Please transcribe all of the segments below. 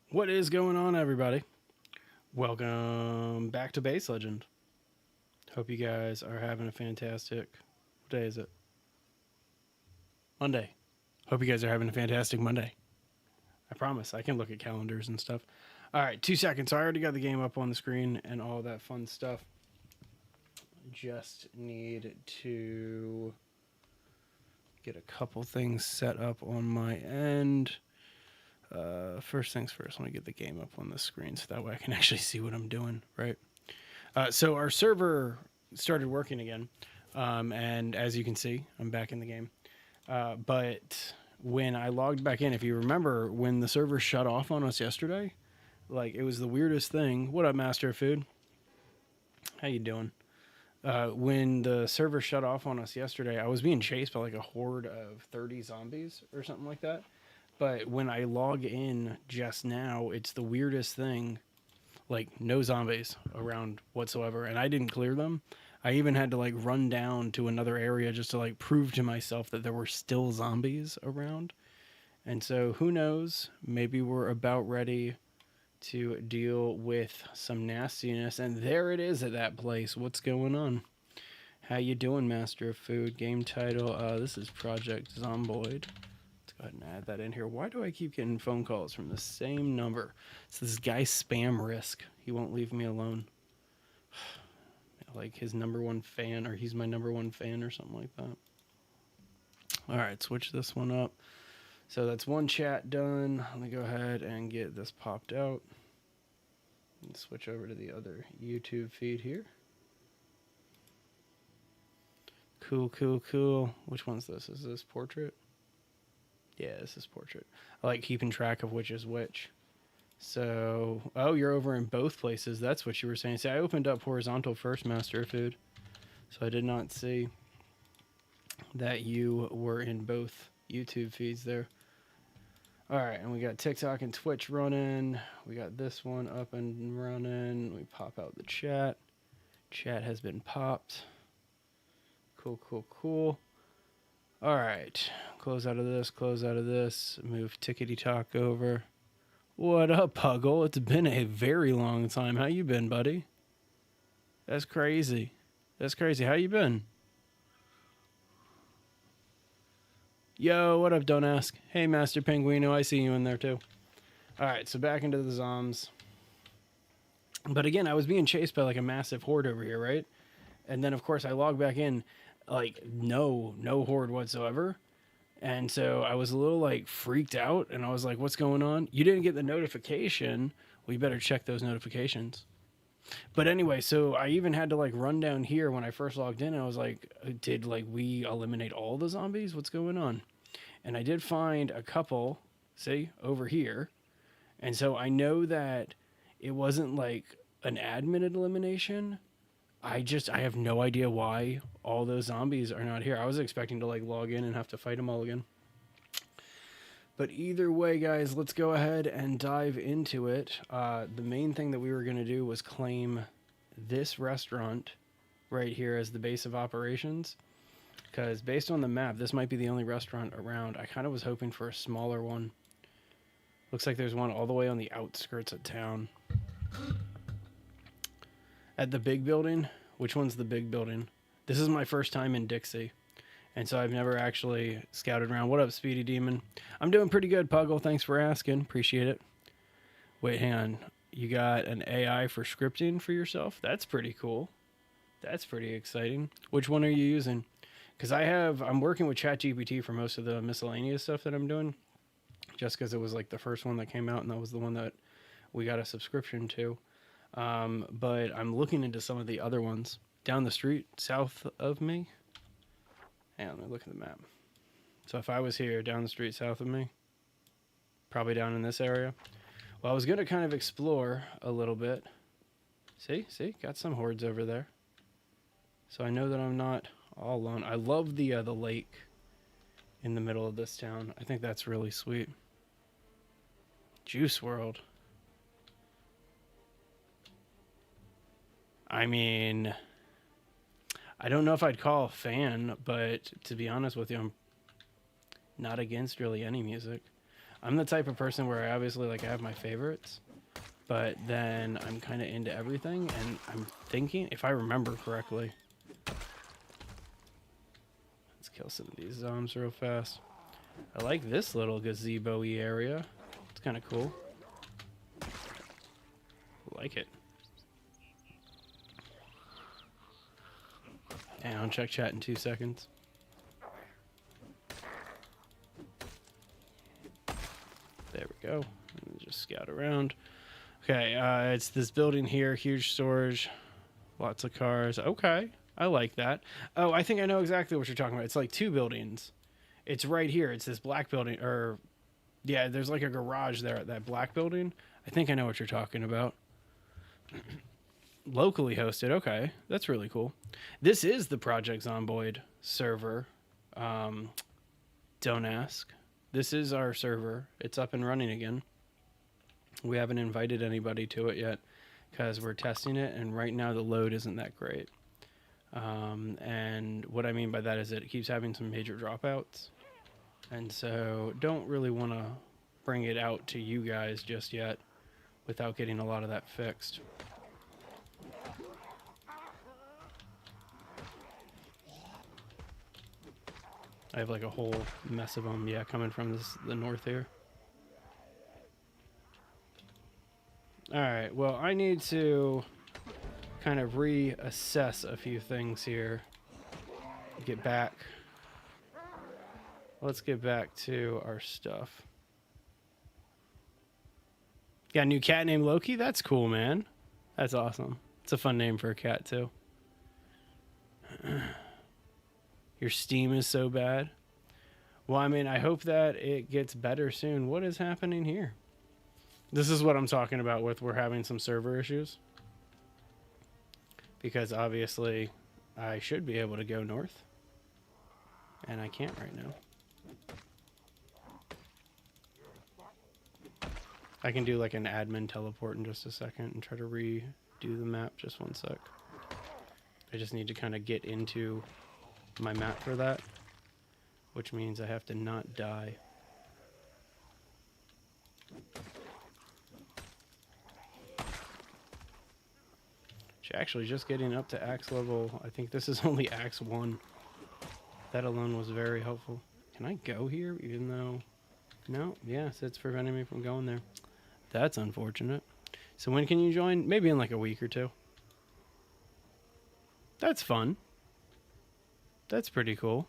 What is going on, everybody? Welcome back to Base Legend. Hope you guys are having a fantastic. What day is it? Monday. Hope you guys are having a fantastic Monday. I promise. I can look at calendars and stuff. All right, 2 seconds. So I already got the game up on the screen and all that fun stuff. Just need to get a couple things set up on my end. First things first, let me get the game up on the screen so that way I can actually see what I'm doing, right? So our server started working again, and as you can see, I'm back in the game. But when I logged back in, if you remember, when the server shut off on us yesterday, like it was the weirdest thing. What up, Master of Food? How you doing? When the server shut off on us yesterday, I was being chased by like a horde of 30 zombies or something like that. But when I log in just now, it's the weirdest thing. Like, no zombies around whatsoever. And I didn't clear them. I even had to, like, run down to another area just to, like, prove to myself that there were still zombies around. And so, who knows? Maybe we're about ready to deal with some nastiness. And there it is at that place. What's going on? How you doing, Master of Food? Game title, this is Project Zomboid. Go ahead and add that in here. Why do I keep getting phone calls from the same number? It's this guy Spam Risk. He won't leave me alone. Like his number one fan, or he's my number one fan, or something like that. All right, switch this one up. So that's one chat done. Let me go ahead and get this popped out. And switch over to the other YouTube feed here. Cool, cool, cool. Which one's this? Is this portrait? Yeah, this is portrait. I like keeping track of which is which. So, oh, you're over in both places. That's what you were saying. See, I opened up horizontal first, Master of Food. So I did not see that you were in both YouTube feeds there. All right, and we got TikTok and Twitch running. We got this one up and running. We pop out the chat. Chat has been popped. Cool, cool, cool. All right, close out of this, move Tickety Talk over. What up, Puggle? It's been a very long time. How you been, buddy? That's crazy. That's crazy. How you been? Yo, what up, don't ask. Hey, Master Penguino, I see you in there too. All right, so back into the zoms. But again, I was being chased by like a massive horde over here, right? And then, of course, I log back in. Like no horde whatsoever, and so I was a little like freaked out, and I was like, what's going on? You didn't get the notification. Well, you better check those notifications. But anyway, so I even had to like run down here when I first logged in, and I was like, did like we eliminate all the zombies? What's going on? And I did find a couple, see, over here. And so I know that it wasn't like an admin elimination. I have no idea why all those zombies are not here. I was expecting to like log in and have to fight them all again. But either way, guys, let's go ahead and dive into it. The main thing that we were going to do was claim this restaurant right here as the base of operations. Because based on the map, this might be the only restaurant around. I kind of was hoping for a smaller one. Looks like there's one all the way on the outskirts of town. At the big building. Which one's the big building? This is my first time in Dixie. And so I've never actually scouted around. What up, Speedy Demon? I'm doing pretty good, Puggle. Thanks for asking. Appreciate it. Wait, hang on. You got an AI for scripting for yourself? That's pretty cool. That's pretty exciting. Which one are you using? Because I'm working with ChatGPT for most of the miscellaneous stuff that I'm doing. Just because it was like the first one that came out, and that was the one that we got a subscription to. But I'm looking into some of the other ones down the street south of me. Hang on, let me look at the map. So if I was here down the street south of me, probably down in this area. Well, I was going to kind of explore a little bit. See, got some hordes over there. So I know that I'm not all alone. I love the lake in the middle of this town. I think that's really sweet. Juice World. I mean, I don't know if I'd call a fan, but to be honest with you, I'm not against really any music. I'm the type of person where I obviously like I have my favorites, but then I'm kind of into everything, and I'm thinking, if I remember correctly, let's kill some of these zombs real fast. I like this little gazebo-y area. It's kind of cool. I like it. And I'll check chat in 2 seconds. There we go. Just scout around. Okay, it's this building here, huge storage, lots of cars. Okay, I like that. Oh, I think I know exactly what you're talking about. It's like 2 buildings. It's right here. It's this black building, or yeah, there's like a garage there at that black building. I think I know what you're talking about. Locally hosted. Okay, that's really cool. This is the Project Zomboid server. Don't ask. This is our server. It's up and running again. We haven't invited anybody to it yet because we're testing it, and right now the load isn't that great. And what I mean by that is it keeps having some major dropouts, and so don't really want to bring it out to you guys just yet without getting a lot of that fixed. I have like a whole mess of them, yeah, coming from the north here. Alright, well, I need to kind of reassess a few things here. Get back. Let's get back to our stuff. Got a new cat named Loki? That's cool, man. That's awesome. It's a fun name for a cat, too. Your Steam is so bad. Well, I mean, I hope that it gets better soon. What is happening here? This is what I'm talking about with we're having some server issues. Because obviously I should be able to go north. And I can't right now. I can do like an admin teleport in just a second and try to redo the map. Just 1 sec. I just need to kind of get into my map for that, which means I have to not die. Actually, just getting up to axe level. I think this is only axe 1. That alone was very helpful. Can I go here even though... No, yes, it's preventing me from going there. That's unfortunate. So when can you join? Maybe in like a week or 2. That's fun. That's pretty cool.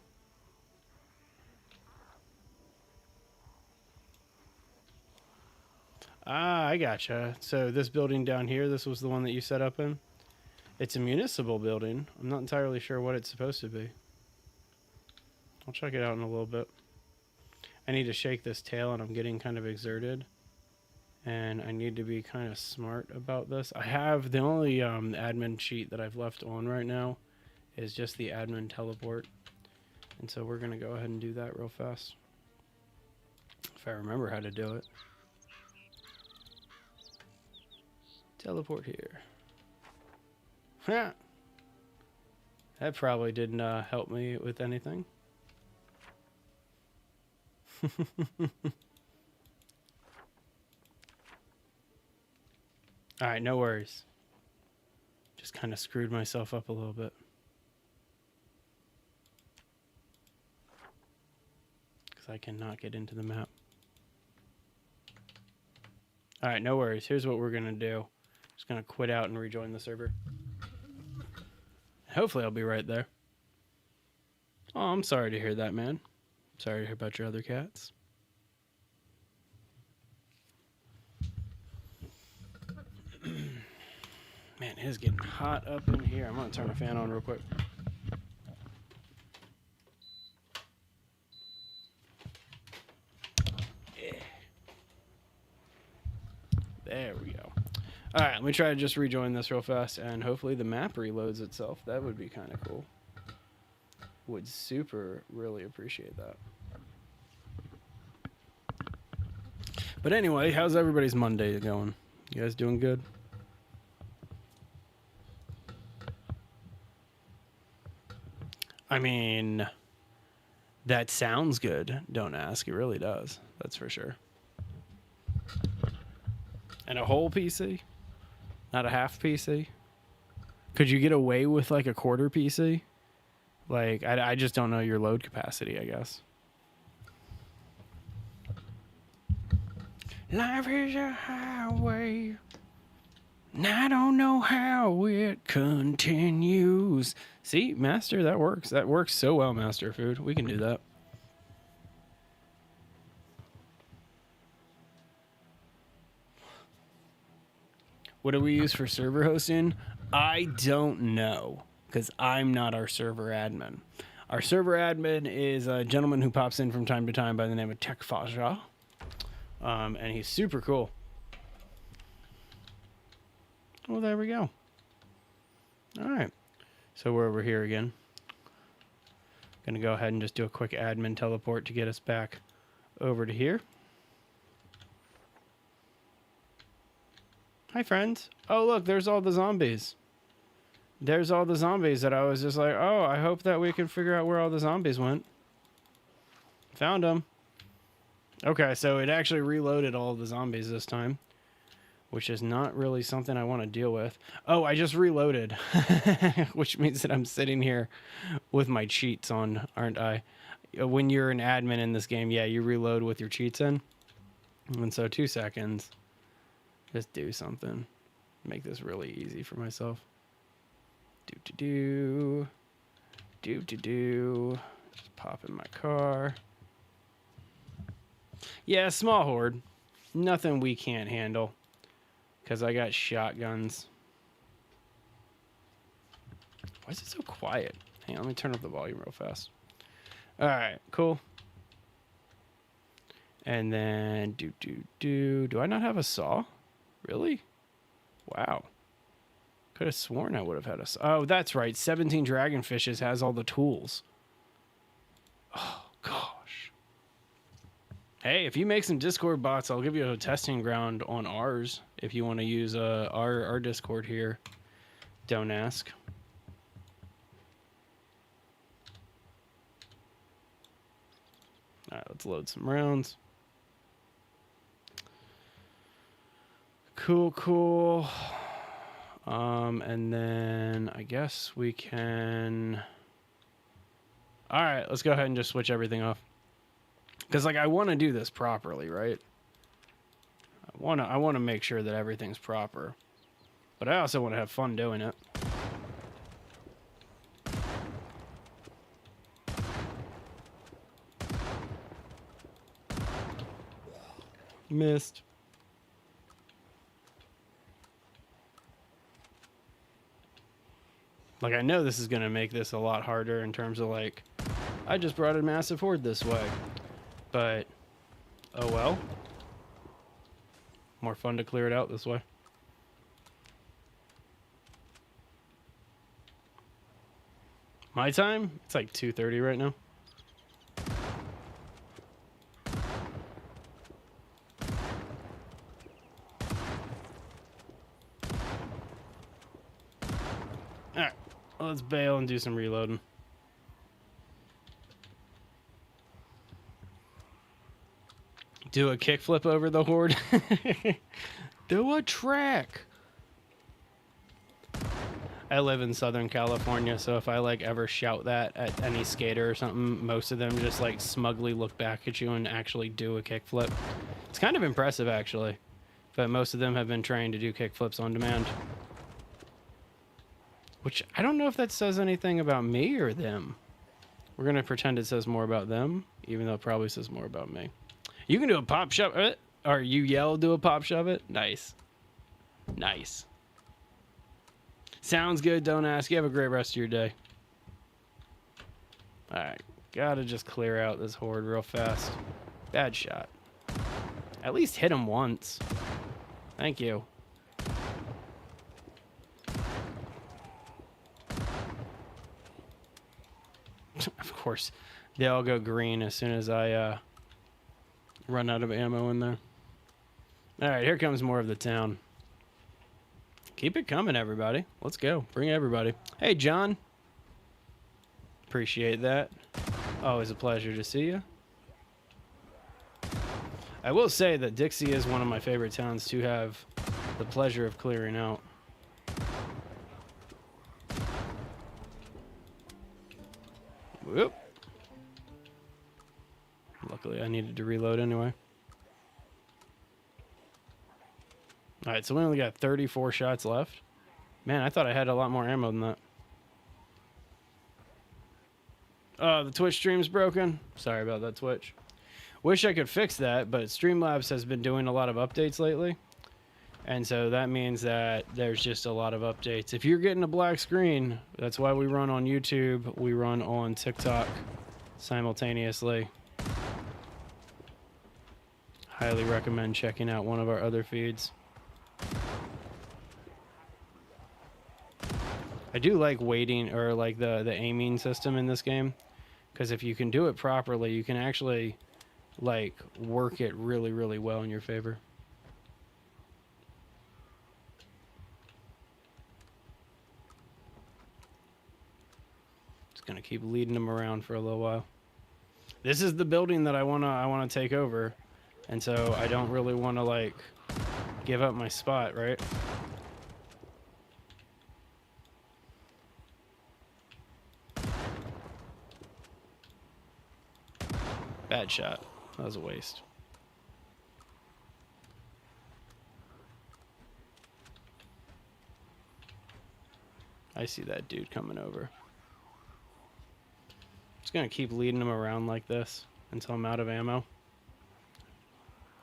Ah, I gotcha. So this building down here, this was the one that you set up in? It's a municipal building. I'm not entirely sure what it's supposed to be. I'll check it out in a little bit. I need to shake this tail, and I'm getting kind of exerted. And I need to be kind of smart about this. I have the only admin sheet that I've left on right now is just the admin teleport. And so we're going to go ahead and do that real fast. If I remember how to do it. Teleport here. Yeah. That probably didn't help me with anything. Alright, no worries. Just kind of screwed myself up a little bit. Because I cannot get into the map. Alright, no worries. Here's what we're going to do. Just going to quit out and rejoin the server. Hopefully I'll be right there. Oh, I'm sorry to hear that, man. Sorry to hear about your other cats. Man, it is getting hot up in here. I'm going to turn the fan on real quick. Yeah. There we go. All right, let me try to just rejoin this real fast, and hopefully the map reloads itself. That would be kind of cool. Would super really appreciate that. But anyway, how's everybody's Monday going? You guys doing good? I mean, that sounds good. Don't ask. It really does. That's for sure. And a whole PC? Not a half PC? Could you get away with like a quarter PC? Like, I just don't know your load capacity, I guess. Life is a highway, and I don't know how it continues. See, Master, that works. That works so well, Master Food. We can do that. What do we use for server hosting? I don't know, because I'm not our server admin. Our server admin is a gentleman who pops in from time to time by the name of TechFaja. And he's super cool. Well, there we go. All right. So we're over here again. Going to go ahead and just do a quick admin teleport to get us back over to here. Hi, friends. Oh, look, there's all the zombies. There's all the zombies that I was just like, oh, I hope that we can figure out where all the zombies went. Found them. Okay, so it actually reloaded all the zombies this time, which is not really something I want to deal with. Oh, I just reloaded, which means that I'm sitting here with my cheats on, aren't I? When you're an admin in this game, yeah, you reload with your cheats in. And so 2 seconds. Just do something. Make this really easy for myself. Do. Just pop in my car. Yeah, small horde. Nothing we can't handle. Because I got shotguns. Why is it so quiet? Hang on, let me turn up the volume real fast. Alright, cool. And then do I not have a saw? Really? Wow. Could have sworn I would have had a saw. Oh, that's right. 17 Dragonfishes has all the tools. Oh, gosh. Hey, if you make some Discord bots, I'll give you a testing ground on ours. If you want to use our Discord here. Don't ask. Alright, let's load some rounds. Cool. And then I guess we can... Alright, let's go ahead and just switch everything off. Because, like, I want to do this properly, right? I want to make sure that everything's proper. But I also want to have fun doing it. Missed. Like, I know this is going to make this a lot harder in terms of, like, I just brought a massive horde this way. But, oh well. More fun to clear it out this way. My time? It's like 2:30 right now. Alright, well, let's bail and do some reloading. Do a kickflip over the horde. Do a track. I live in Southern California, so if I like ever shout that at any skater or something, most of them just like smugly look back at you and actually do a kickflip. It's kind of impressive actually, but most of them have been trained to do kickflips on demand. Which I don't know if that says anything about me or them. We're gonna pretend it says more about them, even though it probably says more about me. You can do a pop shove it, or you yell, do a pop shove it. Nice. Nice. Sounds good, don't ask. You have a great rest of your day. Alright, gotta just clear out this horde real fast. Bad shot. At least hit him once. Thank you. Of course, they all go green as soon as I run out of ammo in there. Alright, here comes more of the town. Keep it coming, everybody. Let's go. Bring everybody. Hey, John. Appreciate that. Always a pleasure to see you. I will say that Dixie is one of my favorite towns to have the pleasure of clearing out. Whoop. Luckily, I needed to reload anyway. All right, so we only got 34 shots left. Man, I thought I had a lot more ammo than that. The Twitch stream's broken. Sorry about that, Twitch. Wish I could fix that, but Streamlabs has been doing a lot of updates lately. And so that means that there's just a lot of updates. If you're getting a black screen, that's why we run on YouTube. We run on TikTok simultaneously. Highly recommend checking out one of our other feeds. I do like waiting, or like the aiming system in this game, because if you can do it properly, you can actually like work it really, really well in your favor. Just gonna keep leading them around for a little while. This is the building that I wanna take over, and so I don't really want to like give up my spot, right? Bad shot. That was a waste. I see that dude coming over. Just gonna keep leading him around like this until I'm out of ammo.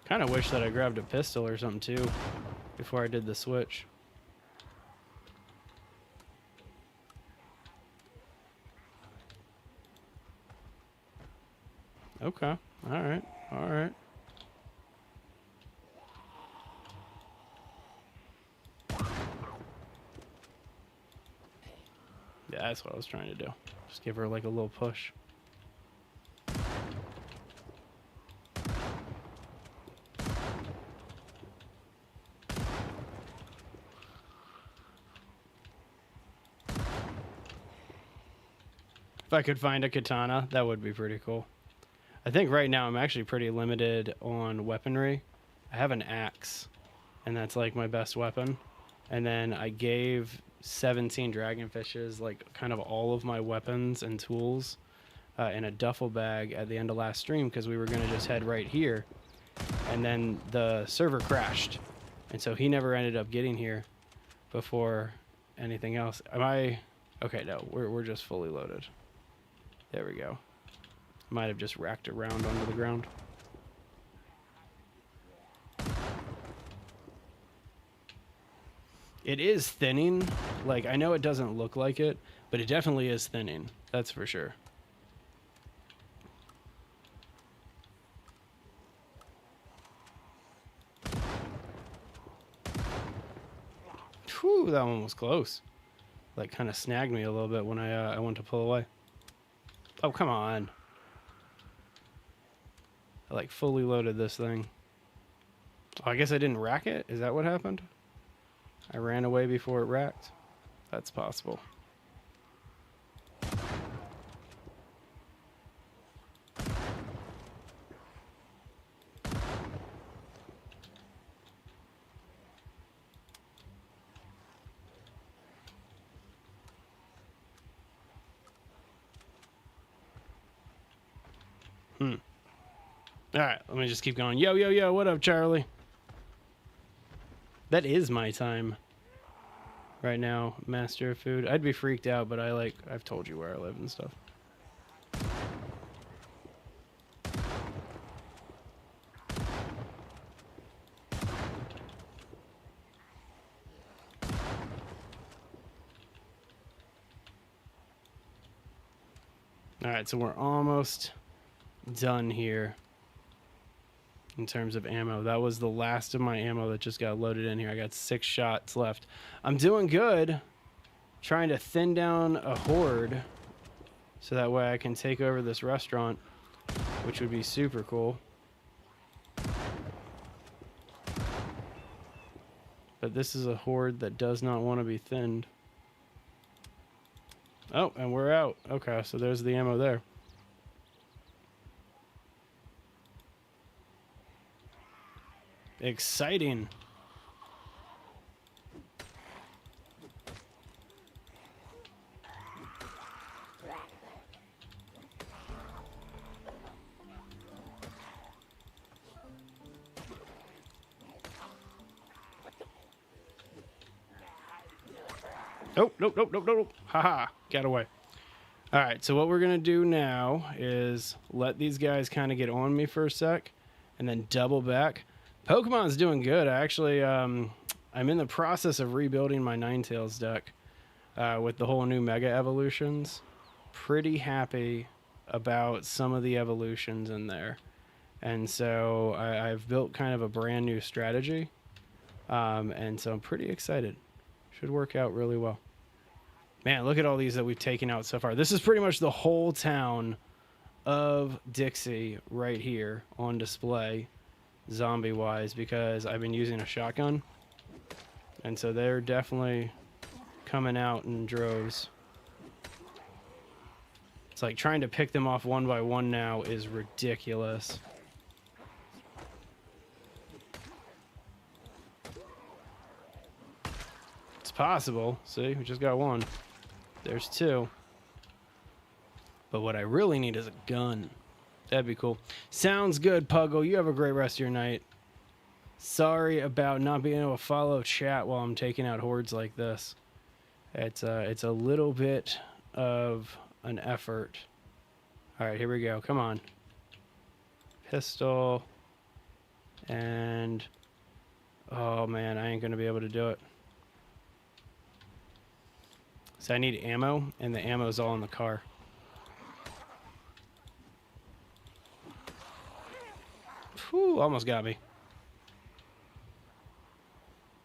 Kind of wish that I grabbed a pistol or something too before I did the switch. Okay. All right. All right. Yeah, that's what I was trying to do. Just give her like a little push. If I could find a katana, that would be pretty cool. I think right now I'm actually pretty limited on weaponry. I have an axe, and that's like my best weapon. And then I gave 17 dragonfishes like kind of all of my weapons and tools in a duffel bag at the end of last stream because we were going to just head right here. And then the server crashed. And so he never ended up getting here before anything else. Am I... Okay, no, we're just fully loaded. There we go. Might have just racked around under the ground. It is thinning. Like, I know it doesn't look like it, but it definitely is thinning. That's for sure. Whew, that one was close. Like, kind of snagged me a little bit when I went to pull away. Oh, come on. I like fully loaded this thing. Oh, I guess I didn't rack it? Is that what happened? I ran away before it racked? That's possible. Alright, let me just keep going. Yo, yo, yo, what up, Charlie? That is my time right now, Master of Food. I'd be freaked out, but I've told you where I live and stuff. Alright, so we're almost done here in terms of ammo. That was the last of my ammo that just got loaded in here. I got 6 shots left. I'm doing good. Trying to thin down a horde so that way I can take over this restaurant, which would be super cool. But this is a horde that does not want to be thinned. Oh, and we're out. Okay, so there's the ammo there. Exciting. Oh, nope, nope, nope, nope. Haha, got away. All right, so what we're going to do now is let these guys kind of get on me for a sec and then double back. Pokemon's doing good. I actually, I'm in the process of rebuilding my Ninetales deck with the whole new Mega Evolutions. Pretty happy about some of the evolutions in there. And so I've built kind of a brand new strategy. And so I'm pretty excited. Should work out really well. Man, look at all these that we've taken out so far. This is pretty much the whole town of Dixie right here on display, zombie-wise, because I've been using a shotgun. And so they're definitely coming out in droves. It's like trying to pick them off one by one now is ridiculous. It's possible. See, we just got one. There's two. But what I really need is a gun. That'd be cool. Sounds good, Puggle. You have a great rest of your night. Sorry about not being able to follow chat while I'm taking out hordes like this. It's a little bit of an effort. All right, here we go. Come on. Pistol. And... oh, man, I ain't going to be able to do it. So I need ammo, and the ammo's all in the car. Whew, almost got me.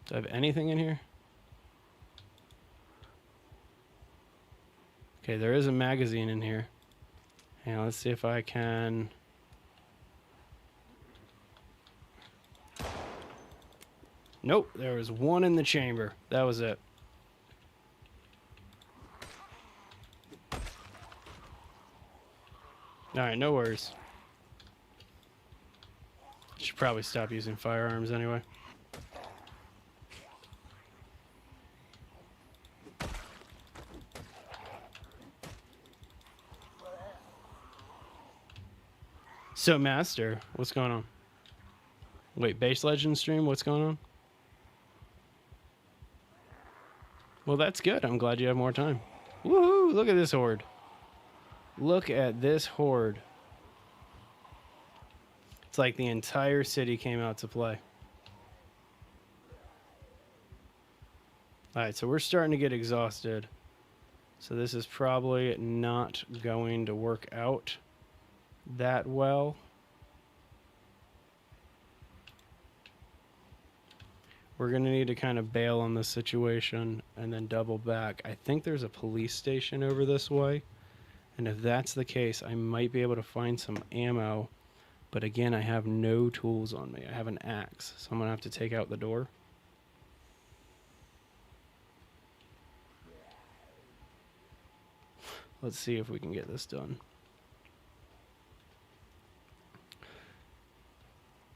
Do I have anything in here? Okay, there is a magazine in here. And let's see if I can... nope, there was one in the chamber. That was it. Alright, no worries. Should probably stop using firearms anyway. So, Master, what's going on? Wait, Base Legends stream, what's going on? Well, that's good. I'm glad you have more time. Woohoo! Look at this horde. Look at this horde. It's like the entire city came out to play. Alright, so we're starting to get exhausted. So this is probably not going to work out that well. We're going to need to kind of bail on this situation and then double back. I think there's a police station over this way. And if that's the case, I might be able to find some ammo. But again, I have no tools on me. I have an axe, so I'm going to have to take out the door. Let's see if we can get this done.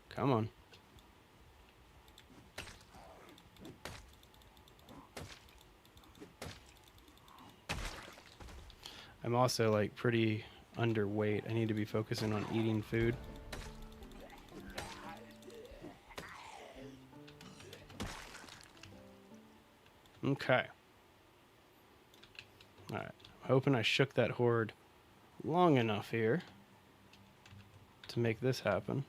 Come on. I'm also like pretty underweight. I need to be focusing on eating food. Okay. Alright. Hoping I shook that horde long enough here to make this happen.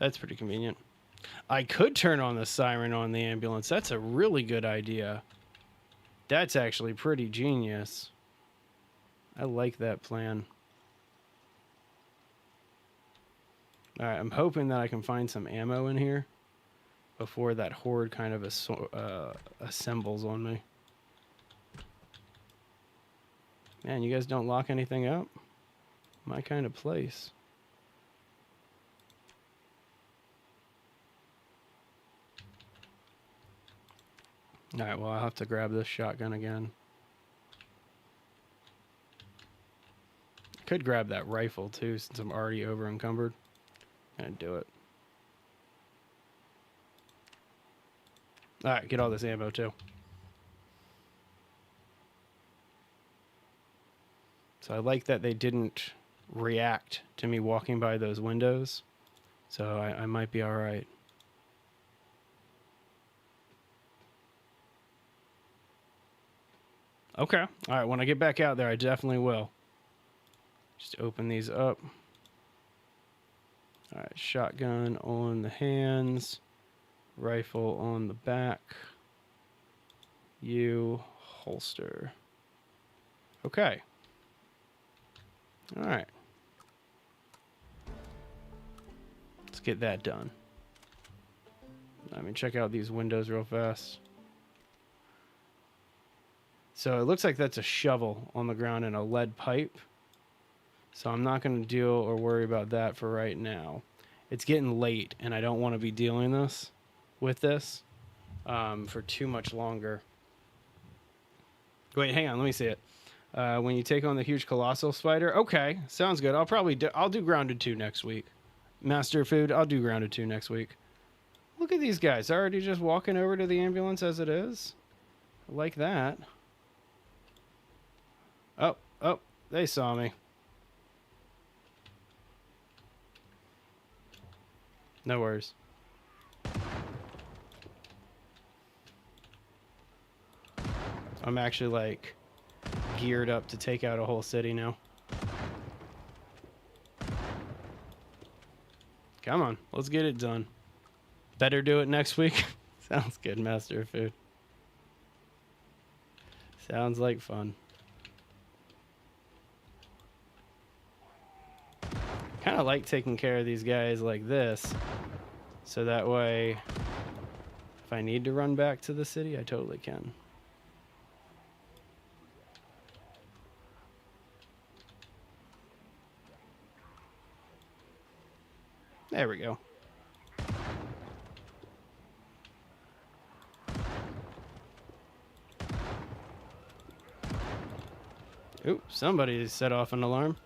That's pretty convenient. I could turn on the siren on the ambulance. That's a really good idea. That's actually pretty genius. I like that plan. Alright, I'm hoping that I can find some ammo in here before that horde kind of assembles on me. Man, you guys don't lock anything up? My kind of place. Alright, well, I'll have to grab this shotgun again. Could grab that rifle, too, since I'm already over encumbered. Gonna do it. Alright, get all this ammo too. So I like that they didn't react to me walking by those windows. So I might be alright. Okay. Alright, when I get back out there, I definitely will. Just open these up. Alright, shotgun on the hands. Rifle on the back. Holster. Okay. Alright. Let's get that done. Check out these windows real fast. So it looks like that's a shovel on the ground and a lead pipe. So I'm not going to deal or worry about that for right now. It's getting late, and I don't want to be dealing with this for too much longer. Wait, hang on. Let me see it. When you take on the huge colossal spider. Okay, sounds good. I'll do Grounded 2 next week. Master Food, I'll do Grounded 2 next week. Look at these guys. Already just walking over to the ambulance as it is. I like that. Oh, they saw me. No worries. I'm actually like geared up to take out a whole city now. Come on, let's get it done. Better do it next week. Sounds good, Master of Food. Sounds like fun. Kind of like taking care of these guys like this, so that way if I need to run back to the city, I totally can. There we go. Oop, somebody set off an alarm.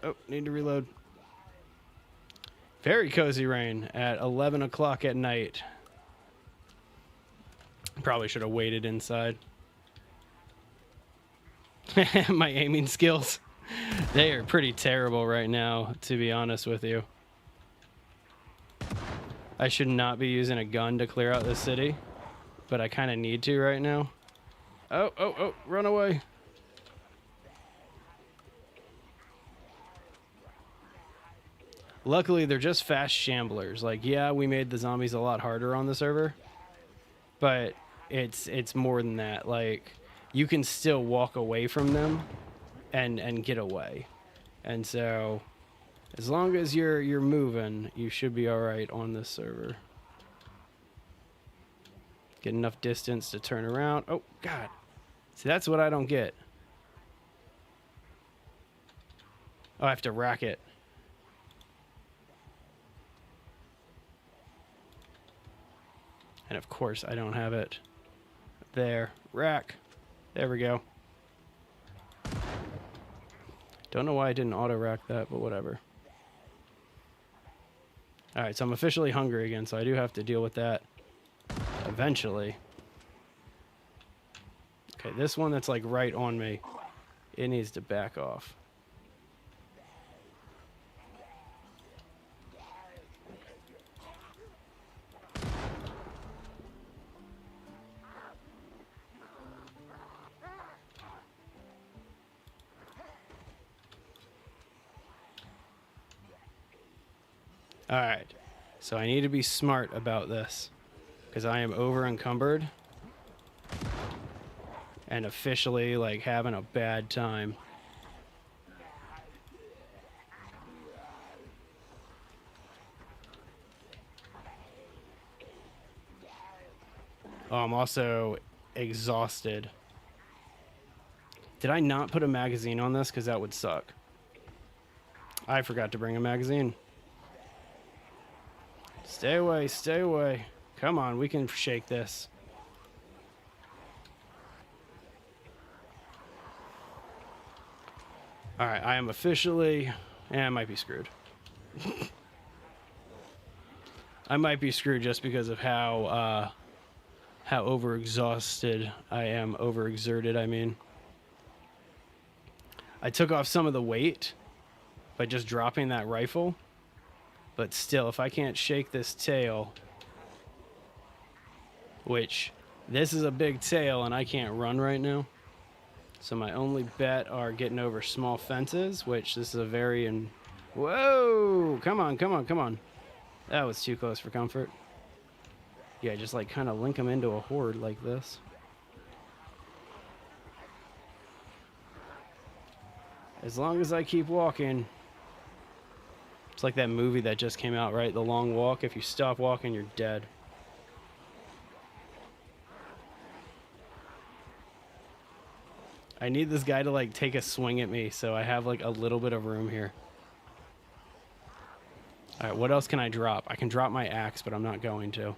Oh, need to reload. Very cozy rain at 11 o'clock at night. Probably should have waited inside. My aiming skills, they are pretty terrible right now, to be honest with you. I should not be using a gun to clear out the city, but I kind of need to right now. Oh, run away. Luckily, they're just fast shamblers. Like, yeah, we made the zombies a lot harder on the server, but it's more than that. Like, you can still walk away from them and get away. And so, as long as you're moving, you should be all right on this server. Get enough distance to turn around. Oh, God. See, that's what I don't get. Oh, I have to rack it. And of course, I don't have it. There. Rack. There we go. Don't know why I didn't auto-rack that, but whatever. Alright, so I'm officially hungry again, so I do have to deal with that eventually. Okay, this one that's like right on me, it needs to back off. Alright, so I need to be smart about this, because I am over encumbered and officially like having a bad time. Oh, I'm also exhausted. Did I not put a magazine on this? Because that would suck. I forgot to bring a magazine. Stay away, stay away. Come on, we can shake this. All right, I am officially... I might be screwed. I might be screwed just because of how overexhausted I am. Overexerted, I mean. I took off some of the weight by just dropping that rifle. But still, if I can't shake this tail... Which, this is a big tail and I can't run right now. So my only bet are getting over small fences, which this is a very... Whoa! Come on, come on, come on. That was too close for comfort. Yeah, just like kind of link them into a horde like this. As long as I keep walking. It's like that movie that just came out, right? The Long Walk. If you stop walking, you're dead. I need this guy to like take a swing at me so I have like a little bit of room here. All right, what else can I drop? I can drop my axe, but I'm not going to.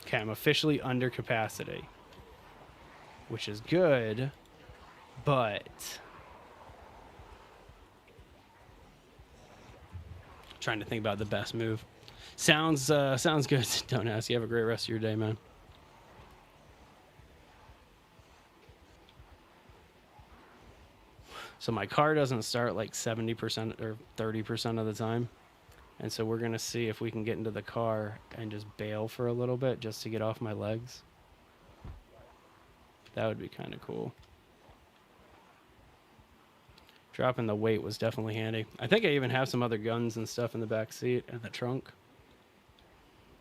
Okay, I'm officially under capacity, which is good, but I'm trying to think about the best move. Sounds good. Don't ask. You have a great rest of your day, man. So my car doesn't start like 70% or 30% of the time. And so we're going to see if we can get into the car and just bail for a little bit just to get off my legs. That would be kind of cool. Dropping the weight was definitely handy. I think I even have some other guns and stuff in the back seat and the trunk.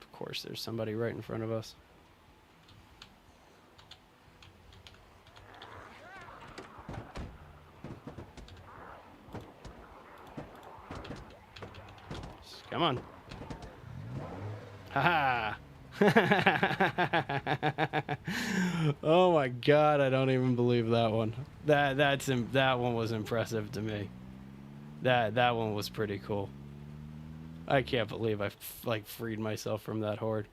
Of course, there's somebody right in front of us. Come on. Haha. Oh my god, I don't even believe that one. That one was impressive to me. That one was pretty cool. I can't believe I like freed myself from that horde.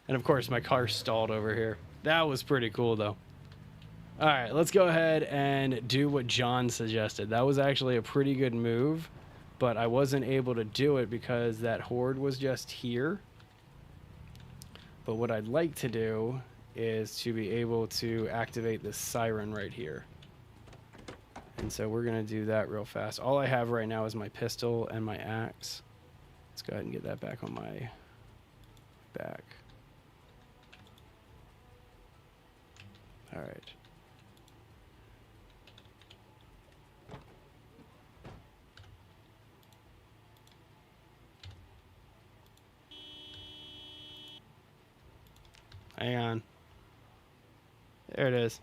And of course my car stalled over here. That was pretty cool though. All right, let's go ahead and do what John suggested. That was actually a pretty good move. But I wasn't able to do it because that horde was just here. But what I'd like to do is to be able to activate this siren right here. And so we're going to do that real fast. All I have right now is my pistol and my axe. Let's go ahead and get that back on my back. All right. Hang on. There it is.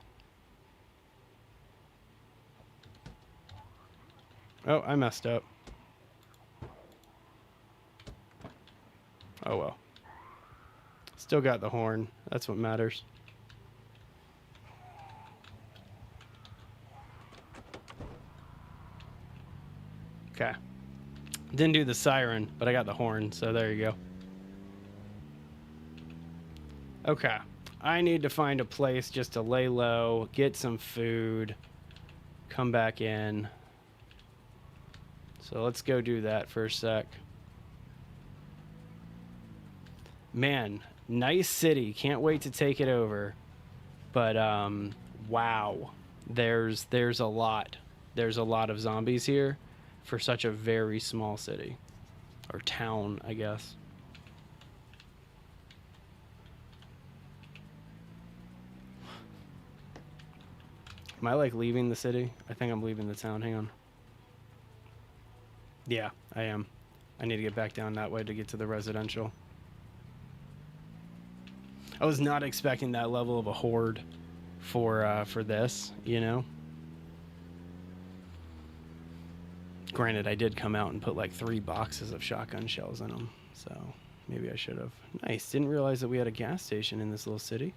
Oh, I messed up. Oh well. Still got the horn. That's what matters. Okay. Didn't do the siren, but I got the horn, so there you go. Okay, I need to find a place just to lay low, get some food, come back in. So let's go do that for a sec. Man, nice city. Can't wait to take it over. But wow, there's a lot. There's a lot of zombies here for such a very small city or town, I guess. Am I like leaving the city? I think I'm leaving the town. Hang on. Yeah, I am. I need to get back down that way to get to the residential. I was not expecting that level of a horde for this, you know? Granted, I did come out and put like 3 boxes of shotgun shells in them, so maybe I should have. Nice. Didn't realize that we had a gas station in this little city.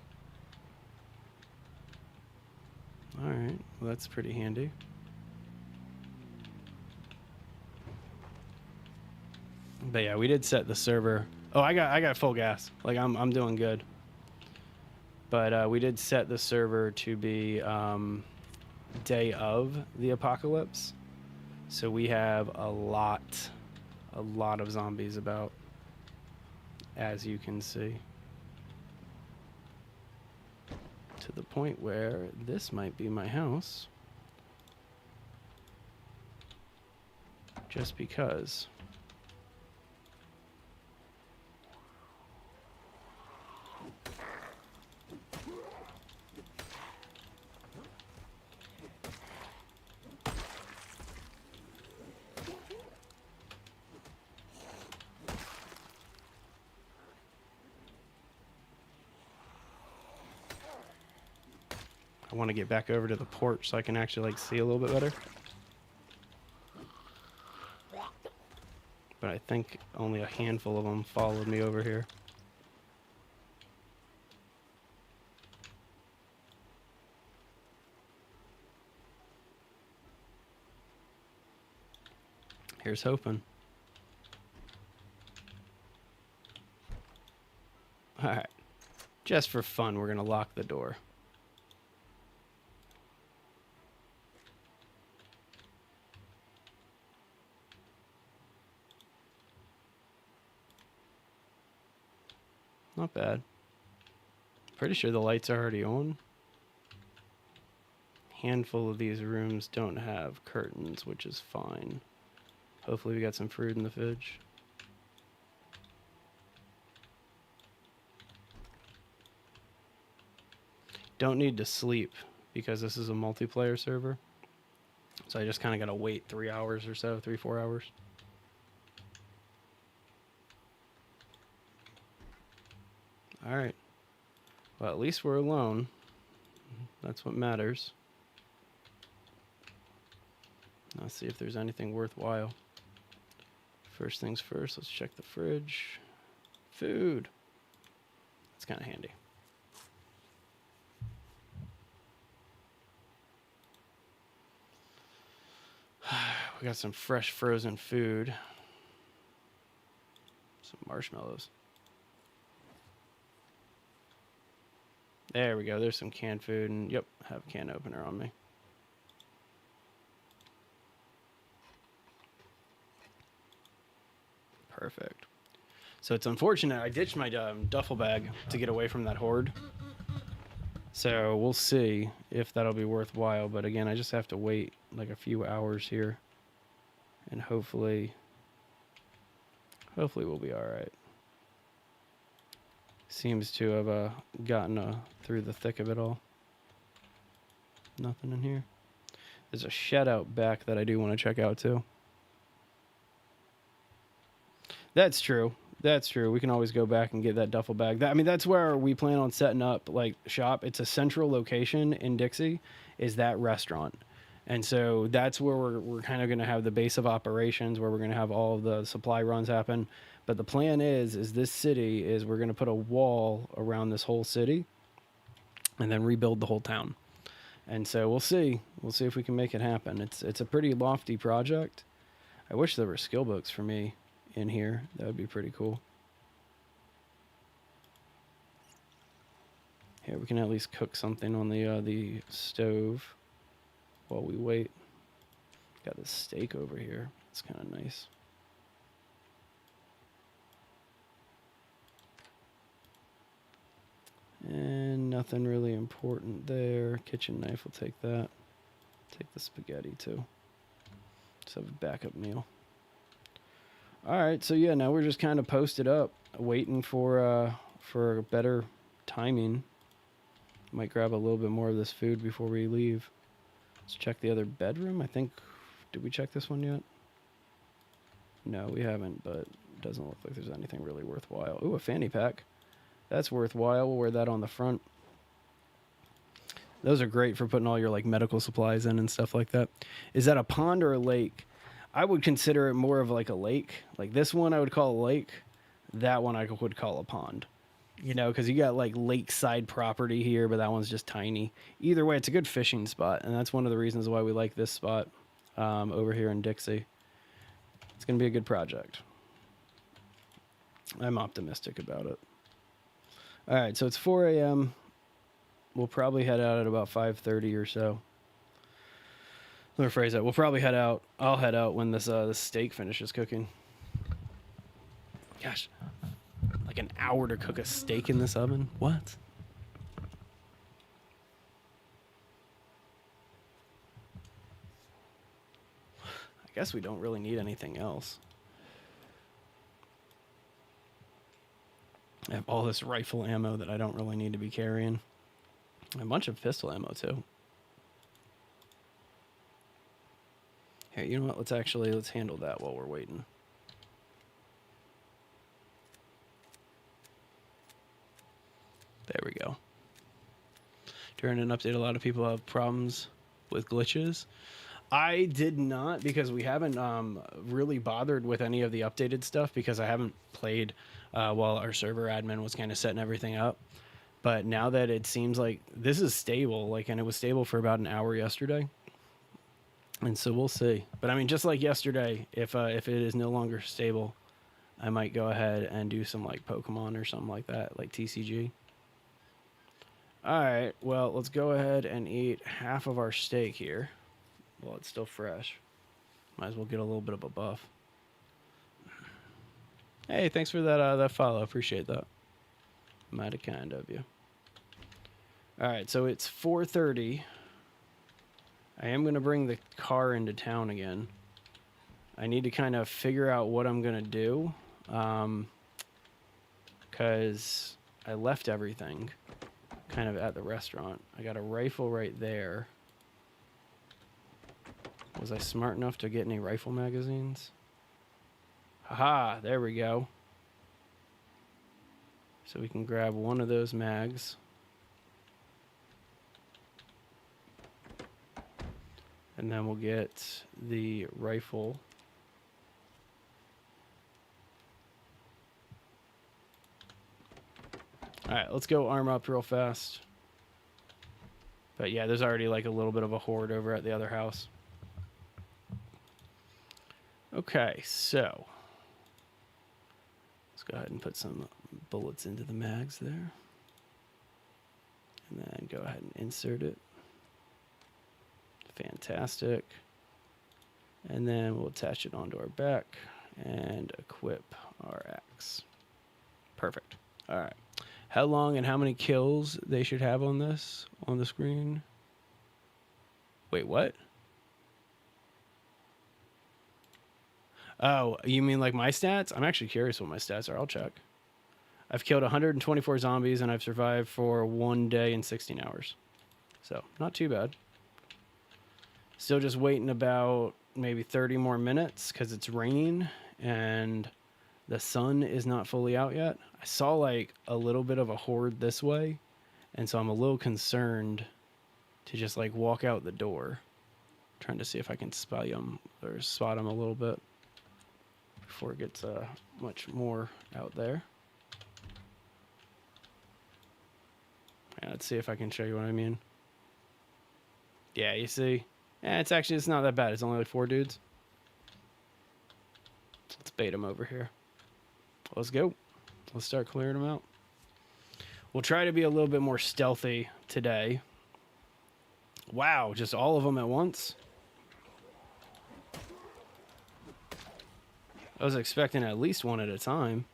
Alright, well that's pretty handy. But yeah, we did set the server Oh, I got full gas. Like I'm doing good. But we did set the server to be day of the apocalypse, so we have a lot of zombies about, as you can see, to the point where this might be my house, just because. I want to get back over to the porch so I can actually like see a little bit better. But I think only a handful of them followed me over here. Here's hoping. Alright. Just for fun, we're going to lock the door. Not bad. Pretty sure the lights are already on. Handful of these rooms don't have curtains, which is fine. Hopefully we got some fruit in the fridge. Don't need to sleep because this is a multiplayer server. So I just kind of got to wait 3 hours or so, 3-4 hours. All right. Well, at least we're alone. That's what matters. Let's see if there's anything worthwhile. First things first, let's check the fridge. Food. That's kind of handy. We got some fresh frozen food. Some marshmallows. There we go. There's some canned food, and yep, I have a can opener on me. Perfect. So it's unfortunate I ditched my duffel bag to get away from that horde. So we'll see if that'll be worthwhile. But again, I just have to wait like a few hours here, and hopefully we'll be all right. Seems to have gotten through the thick of it all. Nothing in here. There's a shed out back that I do want to check out too. That's true. That's true. We can always go back and get that duffel bag. I mean, that's where we plan on setting up like shop. It's a central location in Dixie, is that restaurant. And so that's where we're kind of going to have the base of operations, where we're going to have all of the supply runs happen. But the plan is this city is we're going to put a wall around this whole city and then rebuild the whole town. And so we'll see. We'll see if we can make it happen. It's a pretty lofty project. I wish there were skill books for me in here. That would be pretty cool. Here, we can at least cook something on the stove while we wait. Got this steak over here. It's kind of nice. And nothing really important there. Kitchen knife will take that. Take the spaghetti too. Just have a backup meal. All right, so yeah, now we're just kind of posted up, waiting for better timing. Might grab a little bit more of this food before we leave. Let's check the other bedroom. I think, did we check this one yet? No, we haven't, but it doesn't look like there's anything really worthwhile. Ooh, a fanny pack. That's worthwhile. We'll wear that on the front. Those are great for putting all your like medical supplies in and stuff like that. Is that a pond or a lake? I would consider it more of like a lake. Like this one I would call a lake. That one I would call a pond. You know, because you got like lakeside property here, but that one's just tiny. Either way, it's a good fishing spot, and that's one of the reasons why we like this spot over here in Dixie. It's going to be a good project. I'm optimistic about it. All right, so it's 4 a.m. We'll probably head out at about 5:30 or so. Let me rephrase that. We'll probably head out. I'll head out when this steak finishes cooking. Gosh, like an hour to cook a steak in this oven? What? I guess we don't really need anything else. I have all this rifle ammo that I don't really need to be carrying. A bunch of pistol ammo, too. Hey, you know what? Let's handle that while we're waiting. There we go. During an update, a lot of people have problems with glitches. I did not, because we haven't really bothered with any of the updated stuff, because I haven't played while our server admin was kind of setting everything up. But now that it seems like this is stable, like, and it was stable for about an hour yesterday, and so we'll see. But I mean, just like yesterday, if it is no longer stable, I might go ahead and do some like Pokemon or something like that, like TCG. All right, well, let's go ahead and eat half of our steak here. Well, it's still fresh. Might as well get a little bit of a buff. Hey, thanks for that follow. Appreciate that. Mighty kind of you. All right, so it's 4:30. I am going to bring the car into town again. I need to kind of figure out what I'm going to do, because I left everything kind of at the restaurant. I got a rifle right there. Was I smart enough to get any rifle magazines? Haha, there we go. So we can grab one of those mags. And then we'll get the rifle. All right, let's go arm up real fast. But yeah, there's already like a little bit of a horde over at the other house. Okay, so let's go ahead and put some bullets into the mags there. And then go ahead and insert it. Fantastic. And then we'll attach it onto our back and equip our axe. Perfect. All right. How long and how many kills they should have on this on the screen? Wait, what? Oh, you mean like my stats? I'm actually curious what my stats are. I'll check. I've killed 124 zombies and I've survived for 1 day and 16 hours. So, not too bad. Still just waiting about maybe 30 more minutes because it's raining and the sun is not fully out yet. I saw like a little bit of a horde this way, and so I'm a little concerned to just like walk out the door, trying to see if I can spy them or spot them a little bit before it gets much more out there. Yeah, let's see if I can show you what I mean. Yeah, you see? Yeah, it's not that bad. It's only like 4 dudes. Let's bait them over here. Let's go. Let's start clearing them out. We'll try to be a little bit more stealthy today. Wow, just all of them at once? I was expecting at least one at a time.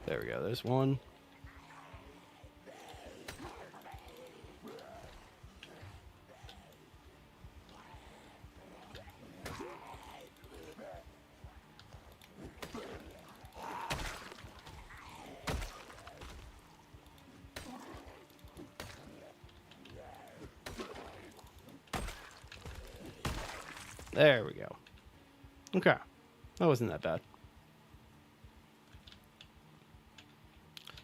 There we go, there's one. There we go. Okay, that wasn't that bad.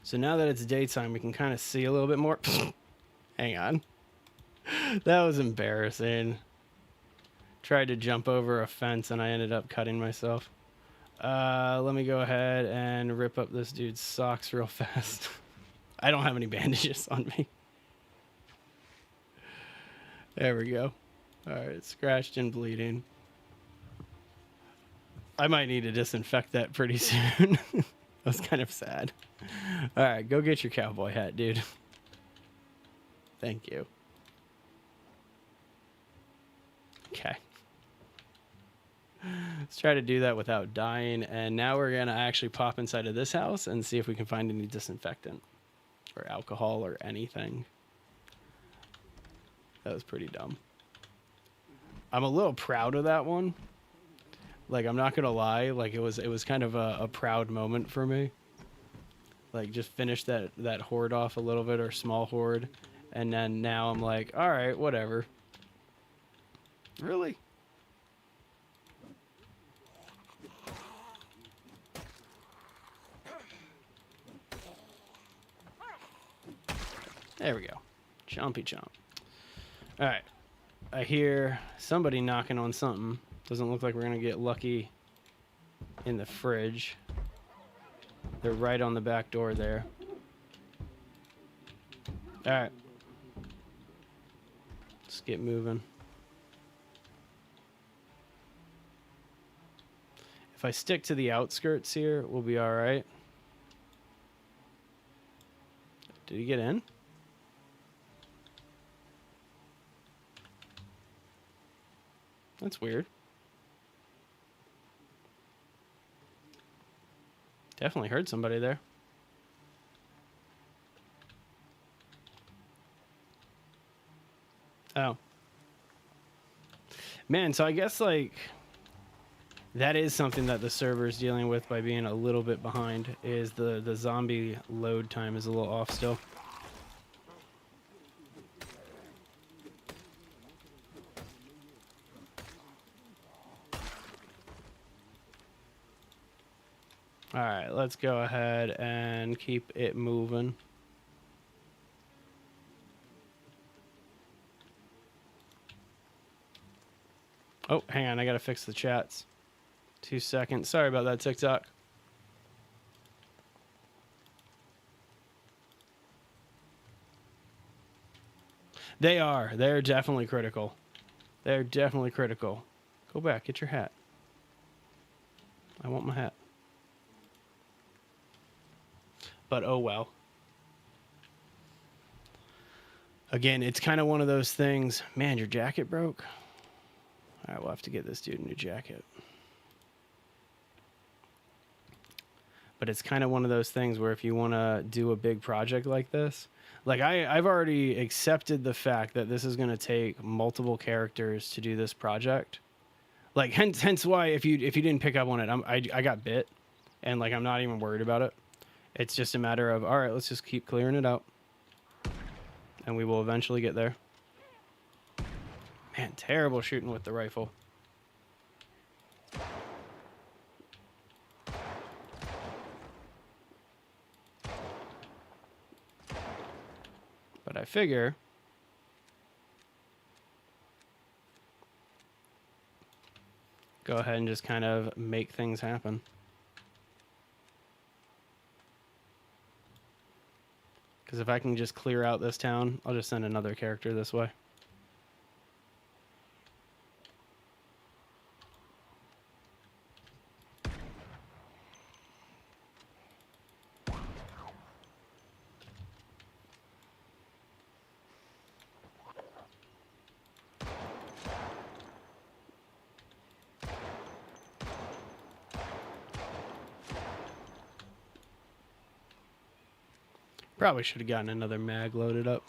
So now that it's daytime, we can kind of see a little bit more. Hang on. That was embarrassing. Tried to jump over a fence and I ended up cutting myself. Let me go ahead and rip up this dude's socks real fast. I don't have any bandages on me. There we go. All right, scratched and bleeding. I might need to disinfect that pretty soon. That was kind of sad. All right, go get your cowboy hat, dude. Thank you. Okay. Let's try to do that without dying. And now we're going to actually pop inside of this house and see if we can find any disinfectant or alcohol or anything. That was pretty dumb. I'm a little proud of that one. Like, I'm not going to lie. Like, it was kind of a proud moment for me. Like, just finish that horde off a little bit, or small horde. And then now I'm like, all right, whatever. Really? There we go. Chompy chomp. All right. I hear somebody knocking on something. Doesn't look like we're going to get lucky in the fridge. They're right on the back door there. All right. Let's get moving. If I stick to the outskirts here, we'll be all right. Did he get in? That's weird. Definitely heard somebody there. Oh. Man, so I guess, like, that is something that the server is dealing with by being a little bit behind, is the zombie load time is a little off still. All right, let's go ahead and keep it moving. Oh, hang on, I gotta fix the chats. 2 seconds. Sorry about that, TikTok. They are. They're definitely critical. They're definitely critical. Go back, get your hat. I want my hat. But oh well. Again, it's kind of one of those things. Man, your jacket broke. All right, we'll have to get this dude a new jacket. But it's kind of one of those things where if you want to do a big project like this, like I've already accepted the fact that this is going to take multiple characters to do this project. Like hence why if you didn't pick up on it, I got bit, and like I'm not even worried about it. It's just a matter of, all right, let's just keep clearing it out, and we will eventually get there. Man, terrible shooting with the rifle. But I figure go ahead and just kind of make things happen. Because if I can just clear out this town, I'll just send another character this way. Probably should have gotten another mag loaded up.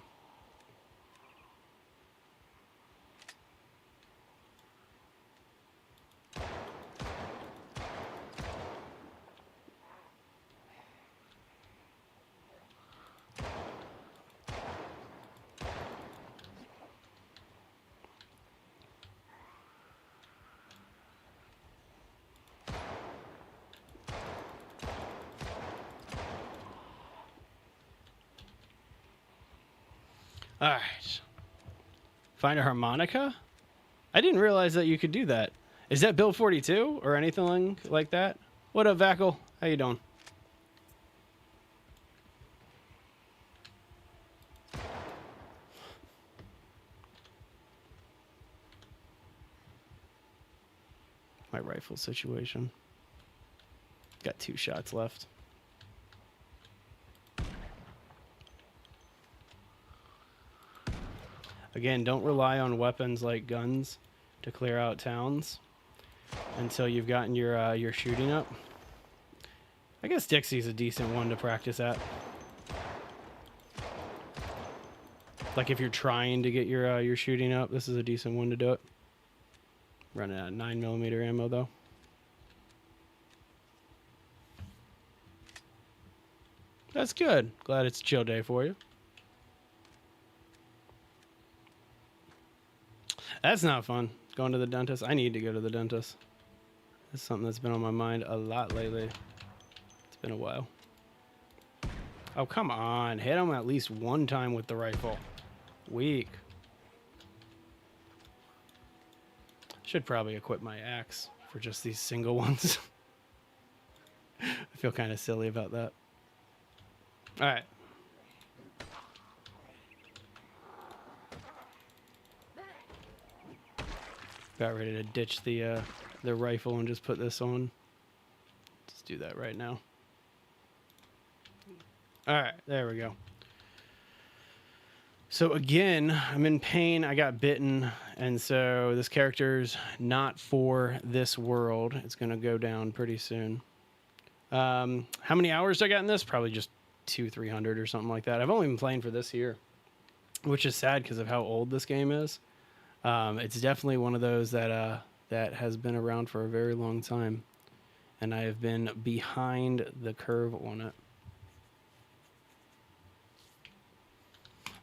All right. Find a harmonica? I didn't realize that you could do that. Is that build 42 or anything like that? What up, Vackle? How you doing? My rifle situation. Got 2 shots left. Again, don't rely on weapons like guns to clear out towns until you've gotten your shooting up. I guess Dixie's a decent one to practice at. Like if you're trying to get your shooting up, this is a decent one to do it. Running out of 9mm ammo though. That's good. Glad it's a chill day for you. That's not fun. Going to the dentist. I need to go to the dentist. It's something that's been on my mind a lot lately. It's been a while. Oh, come on. Hit him at least one time with the rifle. Weak. Should probably equip my axe for just these single ones. I feel kind of silly about that. All right. About ready to ditch the rifle and just put this on. Let's do that right now. All right, there we go. So again, I'm in pain. I got bitten, and so this character's not for this world. It's gonna go down pretty soon. How many hours did I got in this? Probably just 200-300 or something like that. I've only been playing for this year, which is sad because of how old this game is. It's definitely one of those that has been around for a very long time, and I have been behind the curve on it.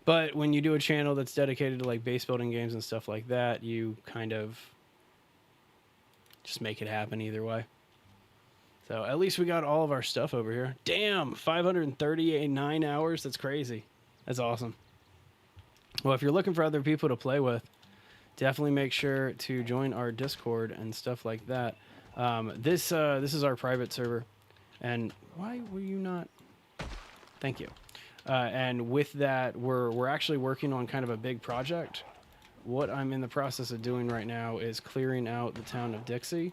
But when you do a channel that's dedicated to like base building games and stuff like that, you kind of just make it happen either way. So at least we got all of our stuff over here. Damn, 539 hours. That's crazy. That's awesome. Well, if you're looking for other people to play with, definitely make sure to join our Discord and stuff like that. This is our private server. And why were you not? Thank you. And with that, we're actually working on kind of a big project. What I'm in the process of doing right now is clearing out the town of Dixie,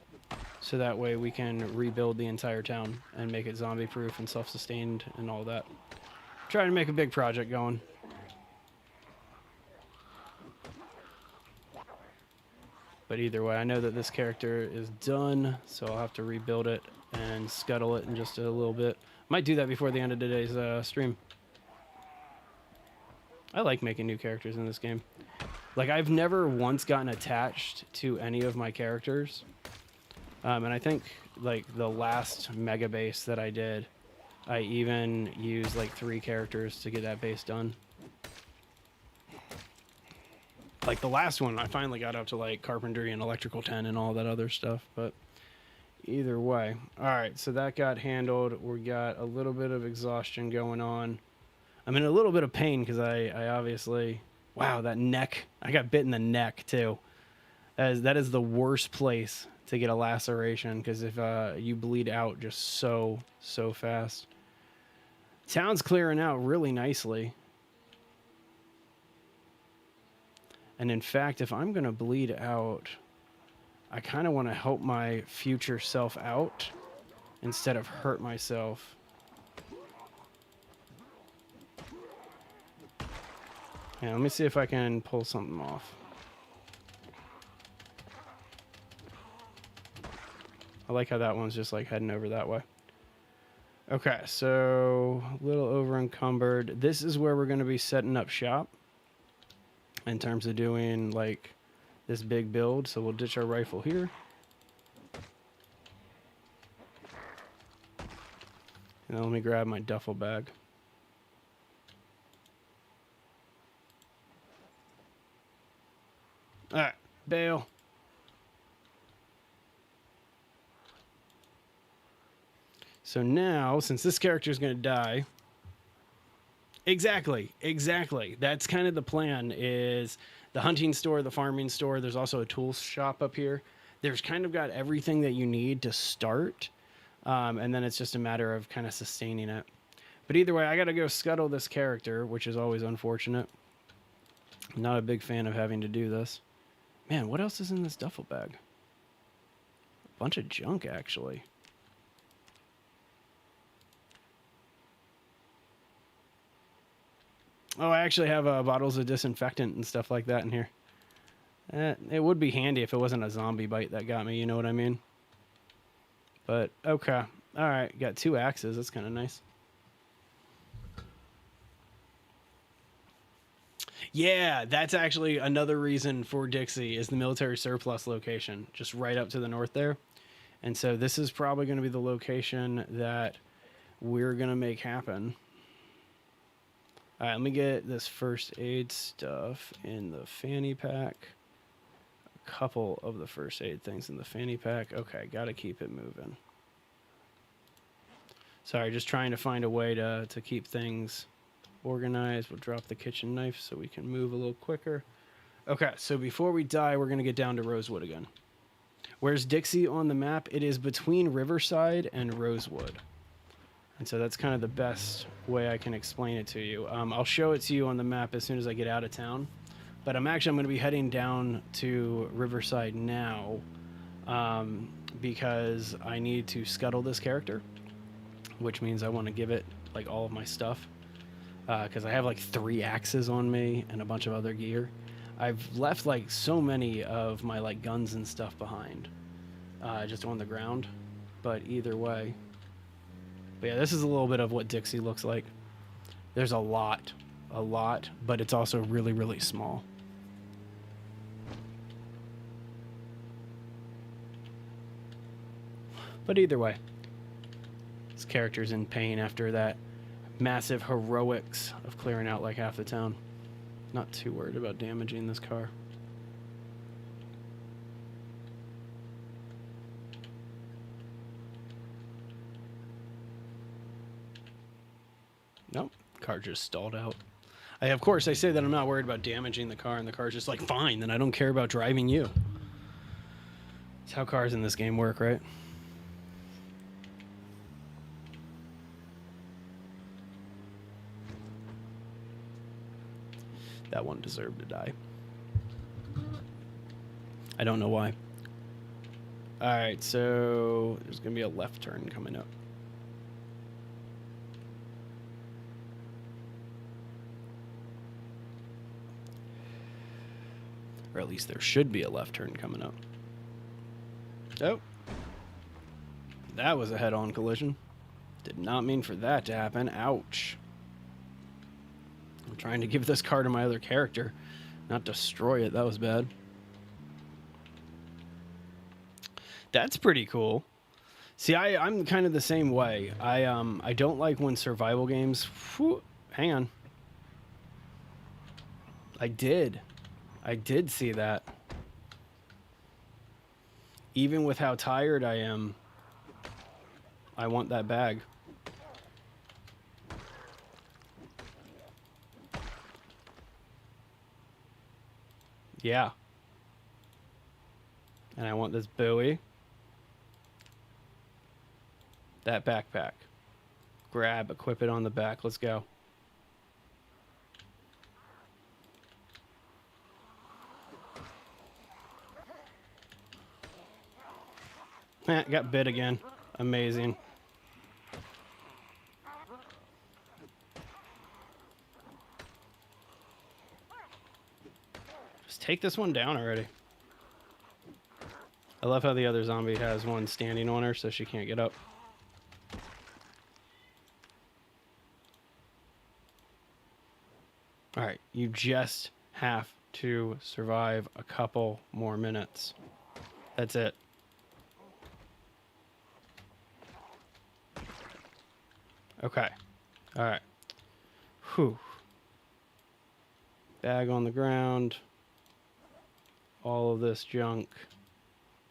so that way we can rebuild the entire town and make it zombie-proof and self-sustained and all that. Trying to make a big project going. But either way, I know that this character is done, so I'll have to rebuild it and scuttle it in just a little bit. Might do that before the end of today's stream. I like making new characters in this game. Like, I've never once gotten attached to any of my characters. And I think, like, the last mega base that I did, I even used, like, 3 characters to get that base done. Like, the last one, I finally got up to, like, Carpentry and Electrical 10 and all that other stuff. But either way. Alright, so that got handled. We got a little bit of exhaustion going on. I'm in a little bit of pain because I obviously... Wow, that neck. I got bit in the neck, too. That is the worst place to get a laceration, because if you bleed out just so fast. Town's clearing out really nicely. And in fact, if I'm going to bleed out, I kind of want to help my future self out instead of hurt myself. Yeah, let me see if I can pull something off. I like how that one's just like heading over that way. Okay, so a little over encumbered. This is where we're going to be setting up shop in terms of doing like this big build. So we'll ditch our rifle here. And then let me grab my duffel bag. All right, bail. So now, since this character is going to die... Exactly. That's kind of the plan, is the hunting store, the farming store. There's also a tool shop up here. There's kind of got everything that you need to start. And then it's just a matter of kind of sustaining it. But either way, I got to go scuttle this character, which is always unfortunate. I'm not a big fan of having to do this. Man, what else is in this duffel bag? A bunch of junk, actually. Oh, I actually have bottles of disinfectant and stuff like that in here. It would be handy if it wasn't a zombie bite that got me, you know what I mean? But, okay. Alright, got 2 axes. That's kind of nice. Yeah, that's actually another reason for Dixie is the military surplus location, just right up to the north there. And so this is probably going to be the location that we're going to make happen. All right, let me get this first aid stuff in the fanny pack. A couple of the first aid things in the fanny pack. Okay, got to keep it moving. Sorry, just trying to find a way to keep things organized. We'll drop the kitchen knife so we can move a little quicker. Okay, so before we die, we're going to get down to Rosewood again. Where's Dixie on the map? It is between Riverside and Rosewood. And so that's kind of the best way I can explain it to you. I'll show it to you on the map as soon as I get out of town. But I'm going to be heading down to Riverside now because I need to scuttle this character, which means I want to give it like all of my stuff because I have like 3 axes on me and a bunch of other gear. I've left like so many of my like guns and stuff behind just on the ground. But either way. But yeah, this is a little bit of what Dixie looks like. There's a lot, but it's also really, really small. But either way, this character's in pain after that massive heroics of clearing out like half the town. Not too worried about damaging this car. Nope, car just stalled out. Of course, I say that I'm not worried about damaging the car, and the car's just like, fine, then I don't care about driving you. That's how cars in this game work, right? That one deserved to die. I don't know why. Alright, so there's going to be a left turn coming up. Or at least there should be a left turn coming up. Oh. That was a head-on collision. Did not mean for that to happen. Ouch. I'm trying to give this car to my other character, not destroy it. That was bad. That's pretty cool. See, I'm kind of the same way. I don't like when survival games... Whew, hang on. I did see that. Even with how tired I am, I want that bag. Yeah. And I want this buoy. That backpack. Grab, equip it on the back. Let's go. Got bit again. Amazing. Just take this one down already. I love how the other zombie has one standing on her so she can't get up. Alright, you just have to survive a couple more minutes. That's it. Okay. Alright. Whew. Bag on the ground. All of this junk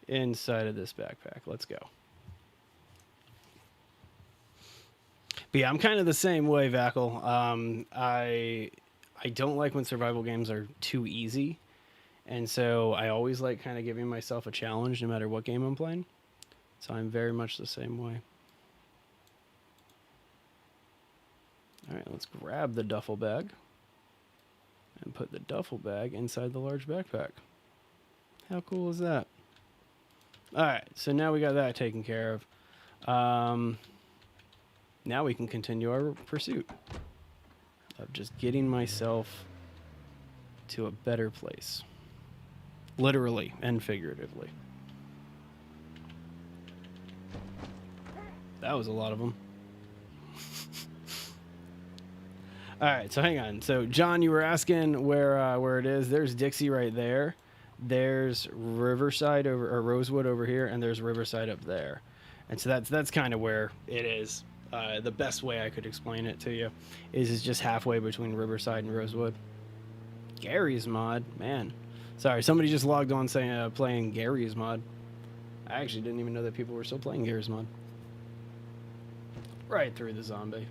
inside of this backpack. Let's go. But yeah, I'm kind of the same way, Vackle. I don't like when survival games are too easy. And so I always like kind of giving myself a challenge no matter what game I'm playing. So I'm very much the same way. All right, let's grab the duffel bag and put the duffel bag inside the large backpack. How cool is that? All right, so now we got that taken care of. Now we can continue our pursuit of just getting myself to a better place. Literally and figuratively. That was a lot of them. All right, so hang on. So, John, you were asking where it is. There's Dixie right there. There's Riverside or Rosewood over here, and there's Riverside up there. And so that's kind of where it is. The best way I could explain it to you is it's just halfway between Riverside and Rosewood. Gary's mod, man. Sorry, somebody just logged on saying playing Gary's mod. I actually didn't even know that people were still playing Gary's mod. Right through the zombie.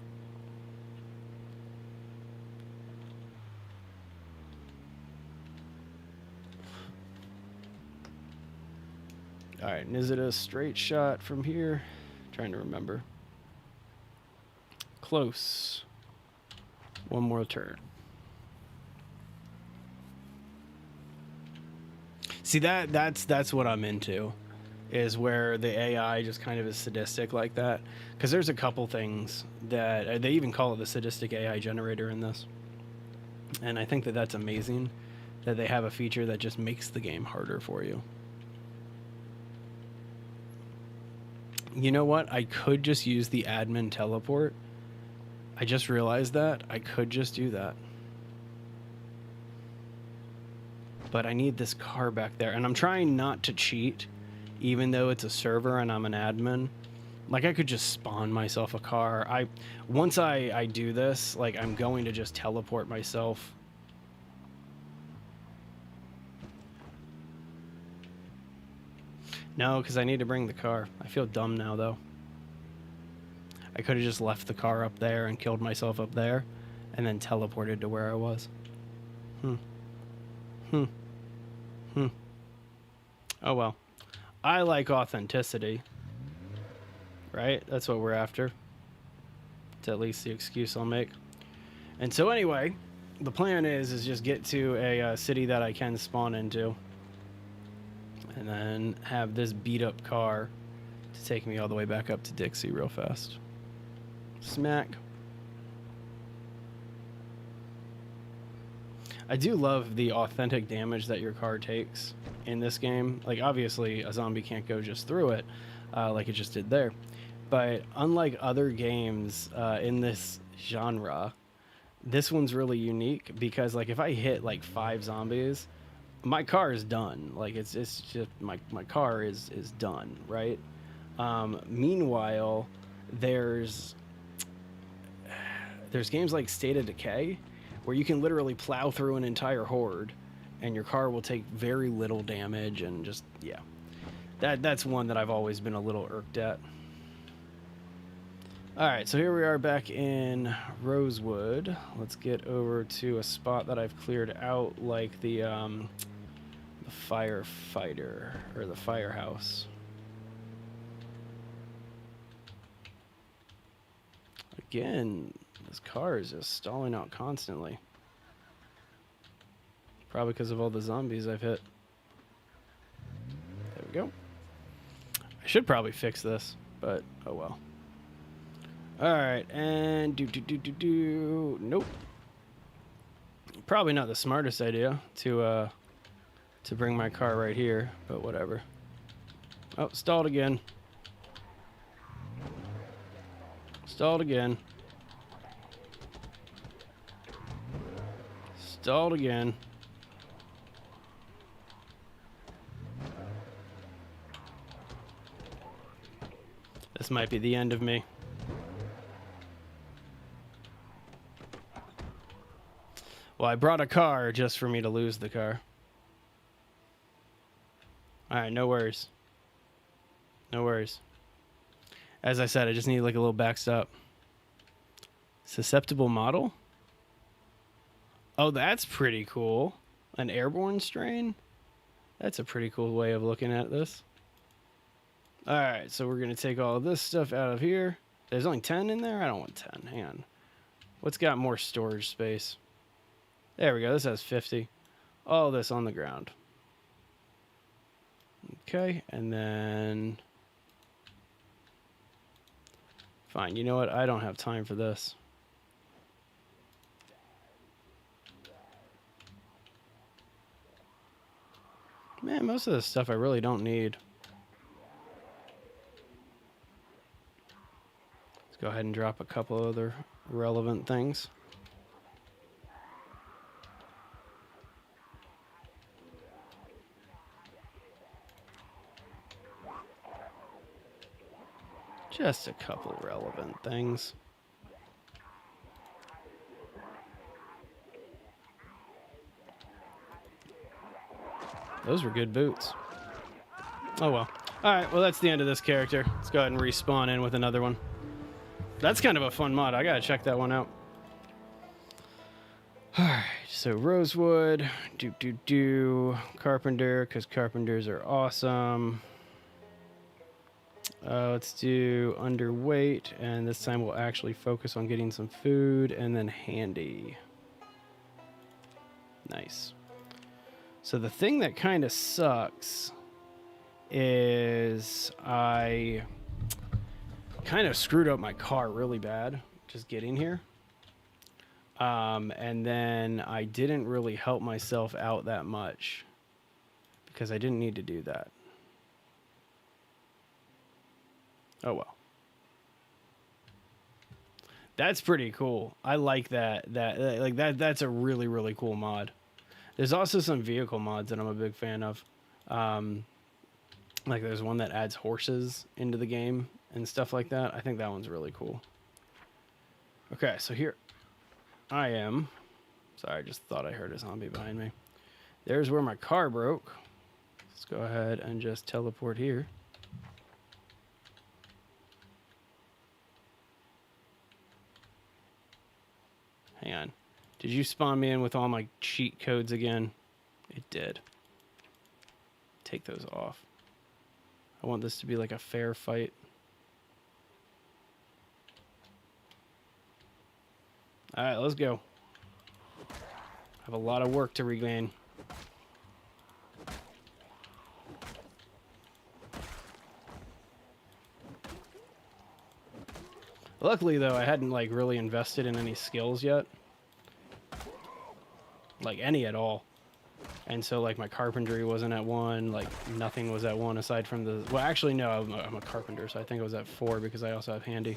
All right, and is it a straight shot from here? Trying to remember. Close. One more turn. See, that's what I'm into, is where the AI just kind of is sadistic like that. Because there's a couple things that they even call it the sadistic AI generator in this, and I think that that's amazing that they have a feature that just makes the game harder for you. You know what? I could just use the admin teleport. I just realized that. I could just do that. But I need this car back there. And I'm trying not to cheat, even though it's a server and I'm an admin. Like, I could just spawn myself a car. Once I do this, like, I'm going to just teleport myself. No, because I need to bring the car. I feel dumb now, though. I could have just left the car up there and killed myself up there, and then teleported to where I was. Oh, well. I like authenticity. Right? That's what we're after. It's at least the excuse I'll make. And so anyway, the plan is just get to a city that I can spawn into. And then have this beat up car to take me all the way back up to Dixie real fast. Smack. I do love the authentic damage that your car takes in this game. Like, obviously, a zombie can't go just through it like it just did there. But unlike other games in this genre, this one's really unique because, like, if I hit, like, 5 zombies, my car is done. Like, it's just my car is done, right? Meanwhile, there's games like State of Decay where you can literally plow through an entire horde and your car will take very little damage, and just, yeah. That's one that I've always been a little irked at. Alright, so here we are back in Rosewood. Let's get over to a spot that I've cleared out, like the firefighter, or the firehouse. Again, this car is just stalling out constantly. Probably because of all the zombies I've hit. There we go. I should probably fix this, but oh well. Alright, and nope. Probably not the smartest idea to bring my car right here, but whatever. Oh, stalled again. Stalled again. Stalled again. This might be the end of me. Well, I brought a car just for me to lose the car. Alright, no worries. No worries. As I said, I just need like a little backstop. Susceptible model? Oh, that's pretty cool. An airborne strain? That's a pretty cool way of looking at this. Alright, so we're going to take all of this stuff out of here. There's only 10 in there? I don't want 10. Hang on. What's got more storage space? There we go. This has 50. All this on the ground. Okay, and then... Fine, you know what? I don't have time for this. Man, most of this stuff I really don't need. Let's go ahead and drop a couple other relevant things. Just a couple relevant things. Those were good boots. Oh well. Alright, well that's the end of this character. Let's go ahead and respawn in with another one. That's kind of a fun mod. I gotta check that one out. Alright, so Rosewood, Carpenter, because Carpenters are awesome. Let's do underweight, and this time we'll actually focus on getting some food, and then handy. Nice. So the thing that kind of sucks is I kind of screwed up my car really bad just getting here. And then I didn't really help myself out that much because I didn't need to do that. Oh well. That's pretty cool. I like that. That's a really, really cool mod. There's also some vehicle mods that I'm a big fan of. Like there's one that adds horses into the game and stuff like that. I think that one's really cool. Okay, so here I am. Sorry, I just thought I heard a zombie behind me. There's where my car broke. Let's go ahead and just teleport here. Hang on. Did you spawn me in with all my cheat codes again? It did. Take those off. I want this to be like a fair fight. Alright, let's go. I have a lot of work to regain. Luckily, though, I hadn't like really invested in any skills yet. Like any at all. And so like my carpentry wasn't at 1, like nothing was at 1 aside from the... Well, actually, no, I'm a carpenter, so I think it was at 4 because I also have handy.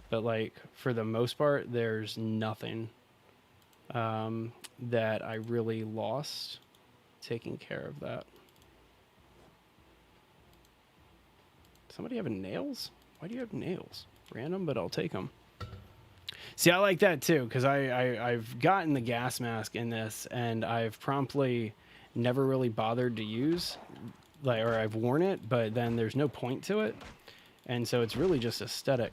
But like for the most part, there's nothing that I really lost taking care of that. Somebody having nails? Why do you have nails? Random, but I'll take them. See, I like that too, because I've gotten the gas mask in this, and I've promptly never really bothered to use, like, or I've worn it, but then there's no point to it, and so it's really just aesthetic.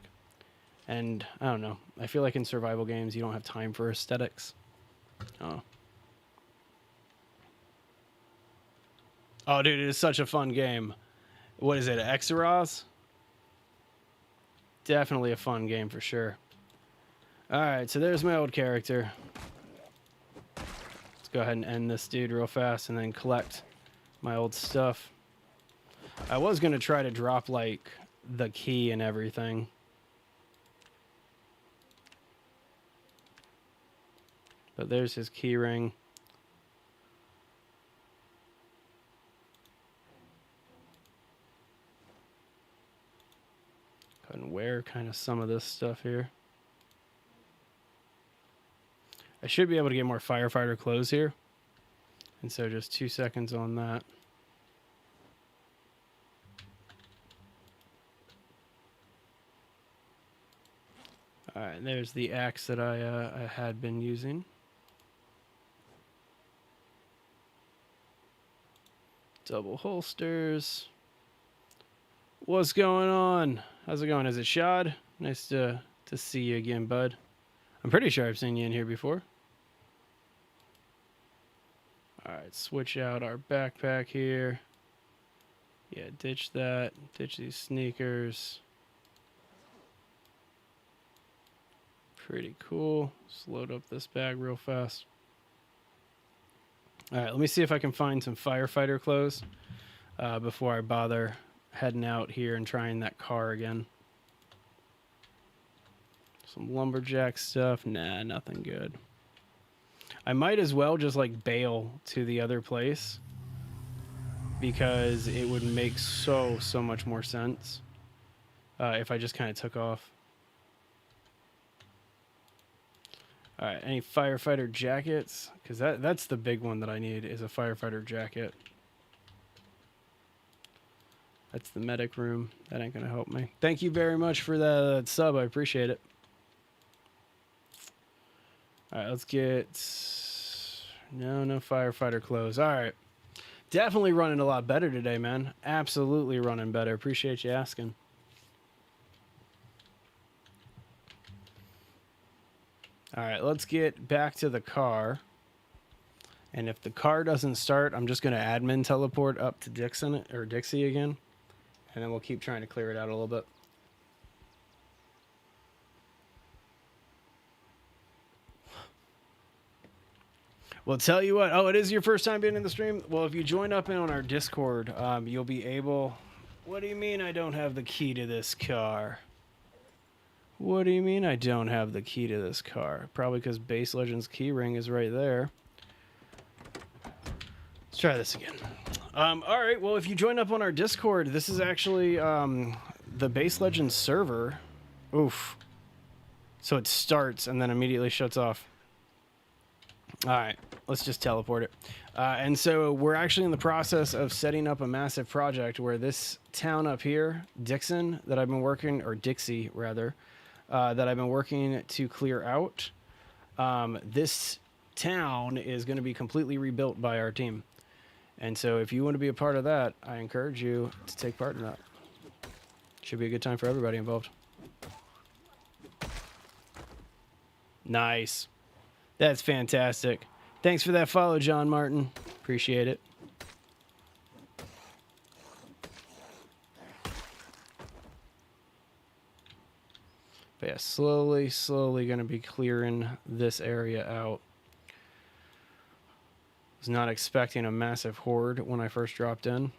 And I don't know, I feel like in survival games you don't have time for aesthetics. Oh, dude, it is such a fun game. What is it, Exaros? Definitely a fun game for sure. Alright, so there's my old character. Let's go ahead and end this dude real fast and then collect my old stuff. I was going to try to drop, like, the key and everything. But there's his key ring. Go ahead and wear kind of some of this stuff here. I should be able to get more firefighter clothes here. And so just 2 seconds on that. Alright, there's the axe that I had been using. Double holsters. What's going on? How's it going? Is it Shad? Nice to see you again, bud. I'm pretty sure I've seen you in here before. Alright, switch out our backpack here. Yeah, ditch that. Ditch these sneakers. Pretty cool. Just load up this bag real fast. All right, let me see if I can find some firefighter clothes before I bother heading out here and trying that car again. Some lumberjack stuff. Nah, nothing good. I might as well just like bail to the other place because it would make so much more sense if I just kind of took off. All right, any firefighter jackets? Because that's the big one that I need is a firefighter jacket. That's the medic room. That ain't going to help me. Thank you very much for that sub. I appreciate it. All right, let's get... No firefighter clothes. All right. Definitely running a lot better today, man. Absolutely running better. Appreciate you asking. All right, let's get back to the car. And if the car doesn't start, I'm just going to admin teleport up to Dixie again. And then we'll keep trying to clear it out a little bit. Well, tell you what. Oh, it is your first time being in the stream? Well, if you join up in on our Discord, you'll be able... What do you mean I don't have the key to this car? What do you mean I don't have the key to this car? Probably because Base Legends keyring is right there. Let's try this again. All right, well, if you join up on our Discord, this is actually the Base Legends server. Oof. So it starts and then immediately shuts off. All right, let's just teleport it. And so we're actually in the process of setting up a massive project where this town up here, Dixon, that I've been working, or Dixie rather, that I've been working to clear out. This town is going to be completely rebuilt by our team. And so if you want to be a part of that, I encourage you to take part in that. Should be a good time for everybody involved. Nice. That's fantastic. Thanks for that follow, John Martin. Appreciate it. But yeah, slowly going to be clearing this area out. Was not expecting a massive horde when I first dropped in.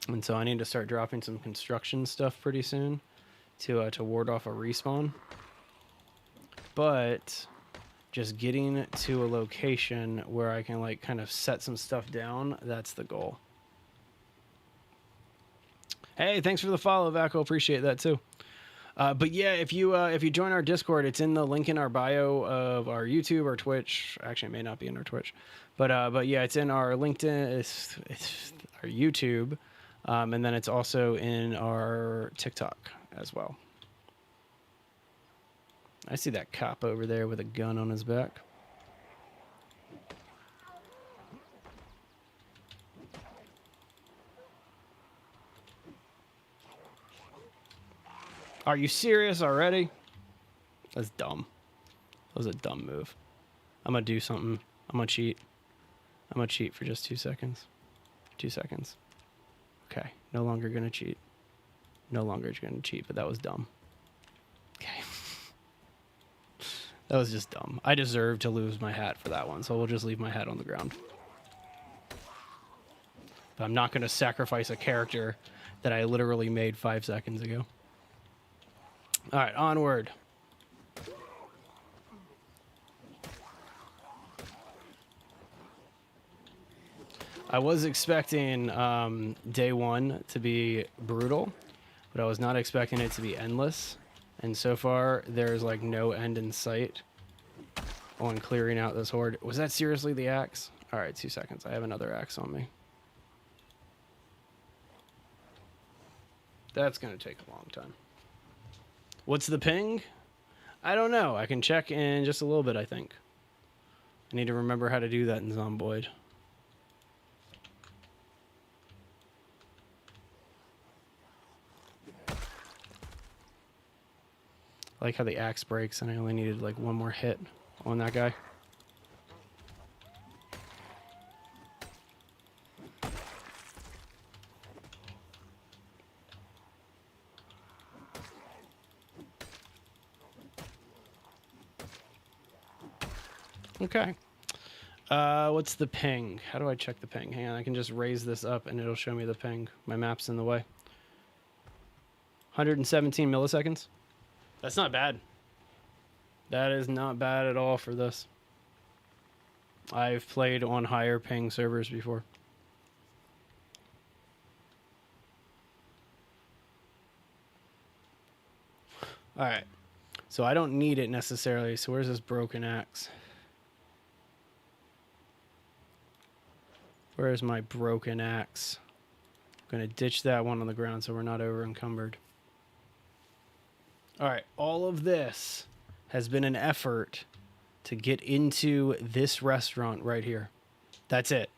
And so I need to start dropping some construction stuff pretty soon to ward off a respawn. But just getting to a location where I can like kind of set some stuff down, that's the goal. Hey, thanks for the follow, Vaco. Appreciate that too. But yeah, if you join our Discord, it's in the link in our bio of our YouTube or Twitch. Actually, it may not be in our Twitch, but yeah, it's in our LinkedIn. It's our YouTube, and then it's also in our TikTok as well. I see that cop over there with a gun on his back. Are you serious already? That's dumb. That was a dumb move. I'm going to do something. I'm going to cheat. I'm going to cheat for just 2 seconds. 2 seconds. Okay. No longer going to cheat. No longer going to cheat, but that was dumb. Okay. That was just dumb. I deserve to lose my hat for that one, so we'll just leave my hat on the ground. But I'm not going to sacrifice a character that I literally made 5 seconds ago. All right, onward. I was expecting day one to be brutal, but I was not expecting it to be endless. And so far, there's like no end in sight on clearing out this horde. Was that seriously the axe? All right, 2 seconds. I have another axe on me. That's going to take a long time. What's the ping? I don't know. I can check in just a little bit, I think. I need to remember how to do that in Zomboid. I like how the axe breaks and I only needed like one more hit on that guy. Okay. What's the ping? How do I check the ping? Hang on, I can just raise this up and it'll show me the ping. My map's in the way. 117 milliseconds. That's not bad. That is not bad at all for this. I've played on higher ping servers before. Alright. So I don't need it necessarily. So where's this broken axe? Where's my broken axe? I'm going to ditch that one on the ground so we're not over encumbered. Alright. All of this has been an effort to get into this restaurant right here. That's it.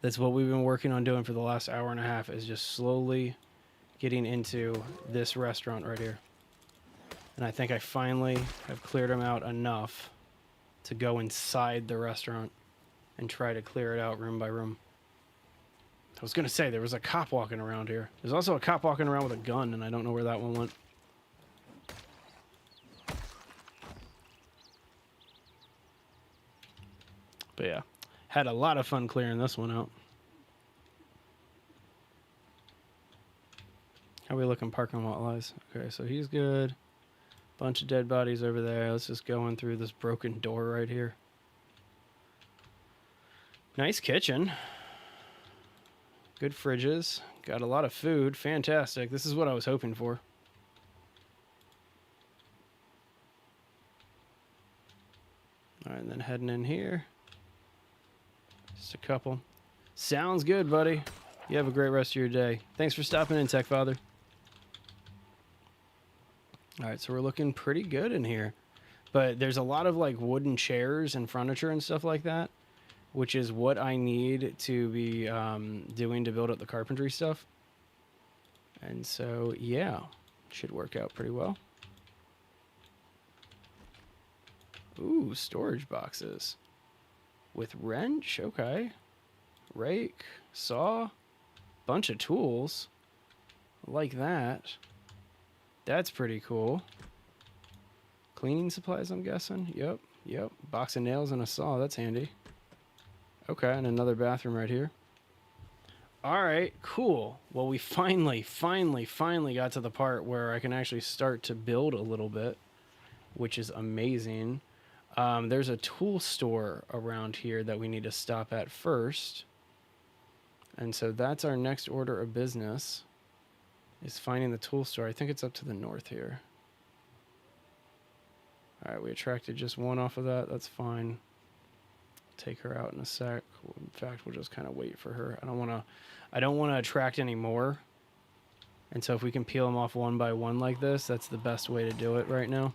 That's what we've been working on doing for the last hour and a half, is just slowly getting into this restaurant right here. And I think I finally have cleared them out enough to go inside the restaurant and try to clear it out room by room. I was going to say, there was a cop walking around here. There's also a cop walking around with a gun, and I don't know where that one went. But yeah, had a lot of fun clearing this one out. How are we looking parking lot wise? Okay, so he's good. Bunch of dead bodies over there. Let's just go in through this broken door right here. Nice kitchen. Good fridges. Got a lot of food. Fantastic. This is what I was hoping for. All right, and then heading in here. Just a couple. Sounds good, buddy. You have a great rest of your day. Thanks for stopping in, Tech Father. All right, so we're looking pretty good in here. But there's a lot of like wooden chairs and furniture and stuff like that, which is what I need to be doing to build up the carpentry stuff. And so, yeah, should work out pretty well. Ooh, storage boxes. With wrench, okay. Rake, saw, bunch of tools. Like that. That's pretty cool. Cleaning supplies, I'm guessing. Yep. Box of nails and a saw, that's handy. Okay, and another bathroom right here. All right, cool. Well, we finally got to the part where I can actually start to build a little bit, which is amazing. There's a tool store around here that we need to stop at first. And so that's our next order of business, is finding the tool store. I think it's up to the north here. All right, we attracted just one off of that. That's fine. Take her out in a sec. In fact, we'll just kind of wait for her. I don't want to attract any more. And so if we can peel them off one by one like this, that's the best way to do it right now.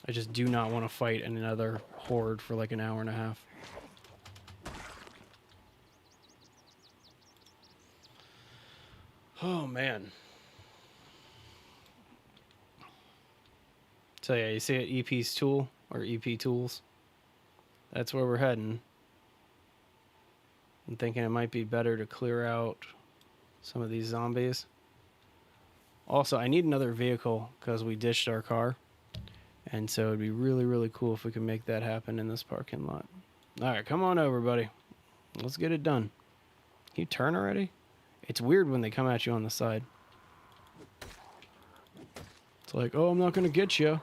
I just do not want to fight another horde for like an hour and a half. Oh, man. So yeah, you see it, EP's tool, or EP tools. That's where we're heading. I'm thinking it might be better to clear out some of these zombies. Also, I need another vehicle because we ditched our car. And so it'd be really cool if we could make that happen in this parking lot. All right, come on over, buddy. Let's get it done. Can you turn already? It's weird when they come at you on the side. It's like, oh, I'm not going to get you.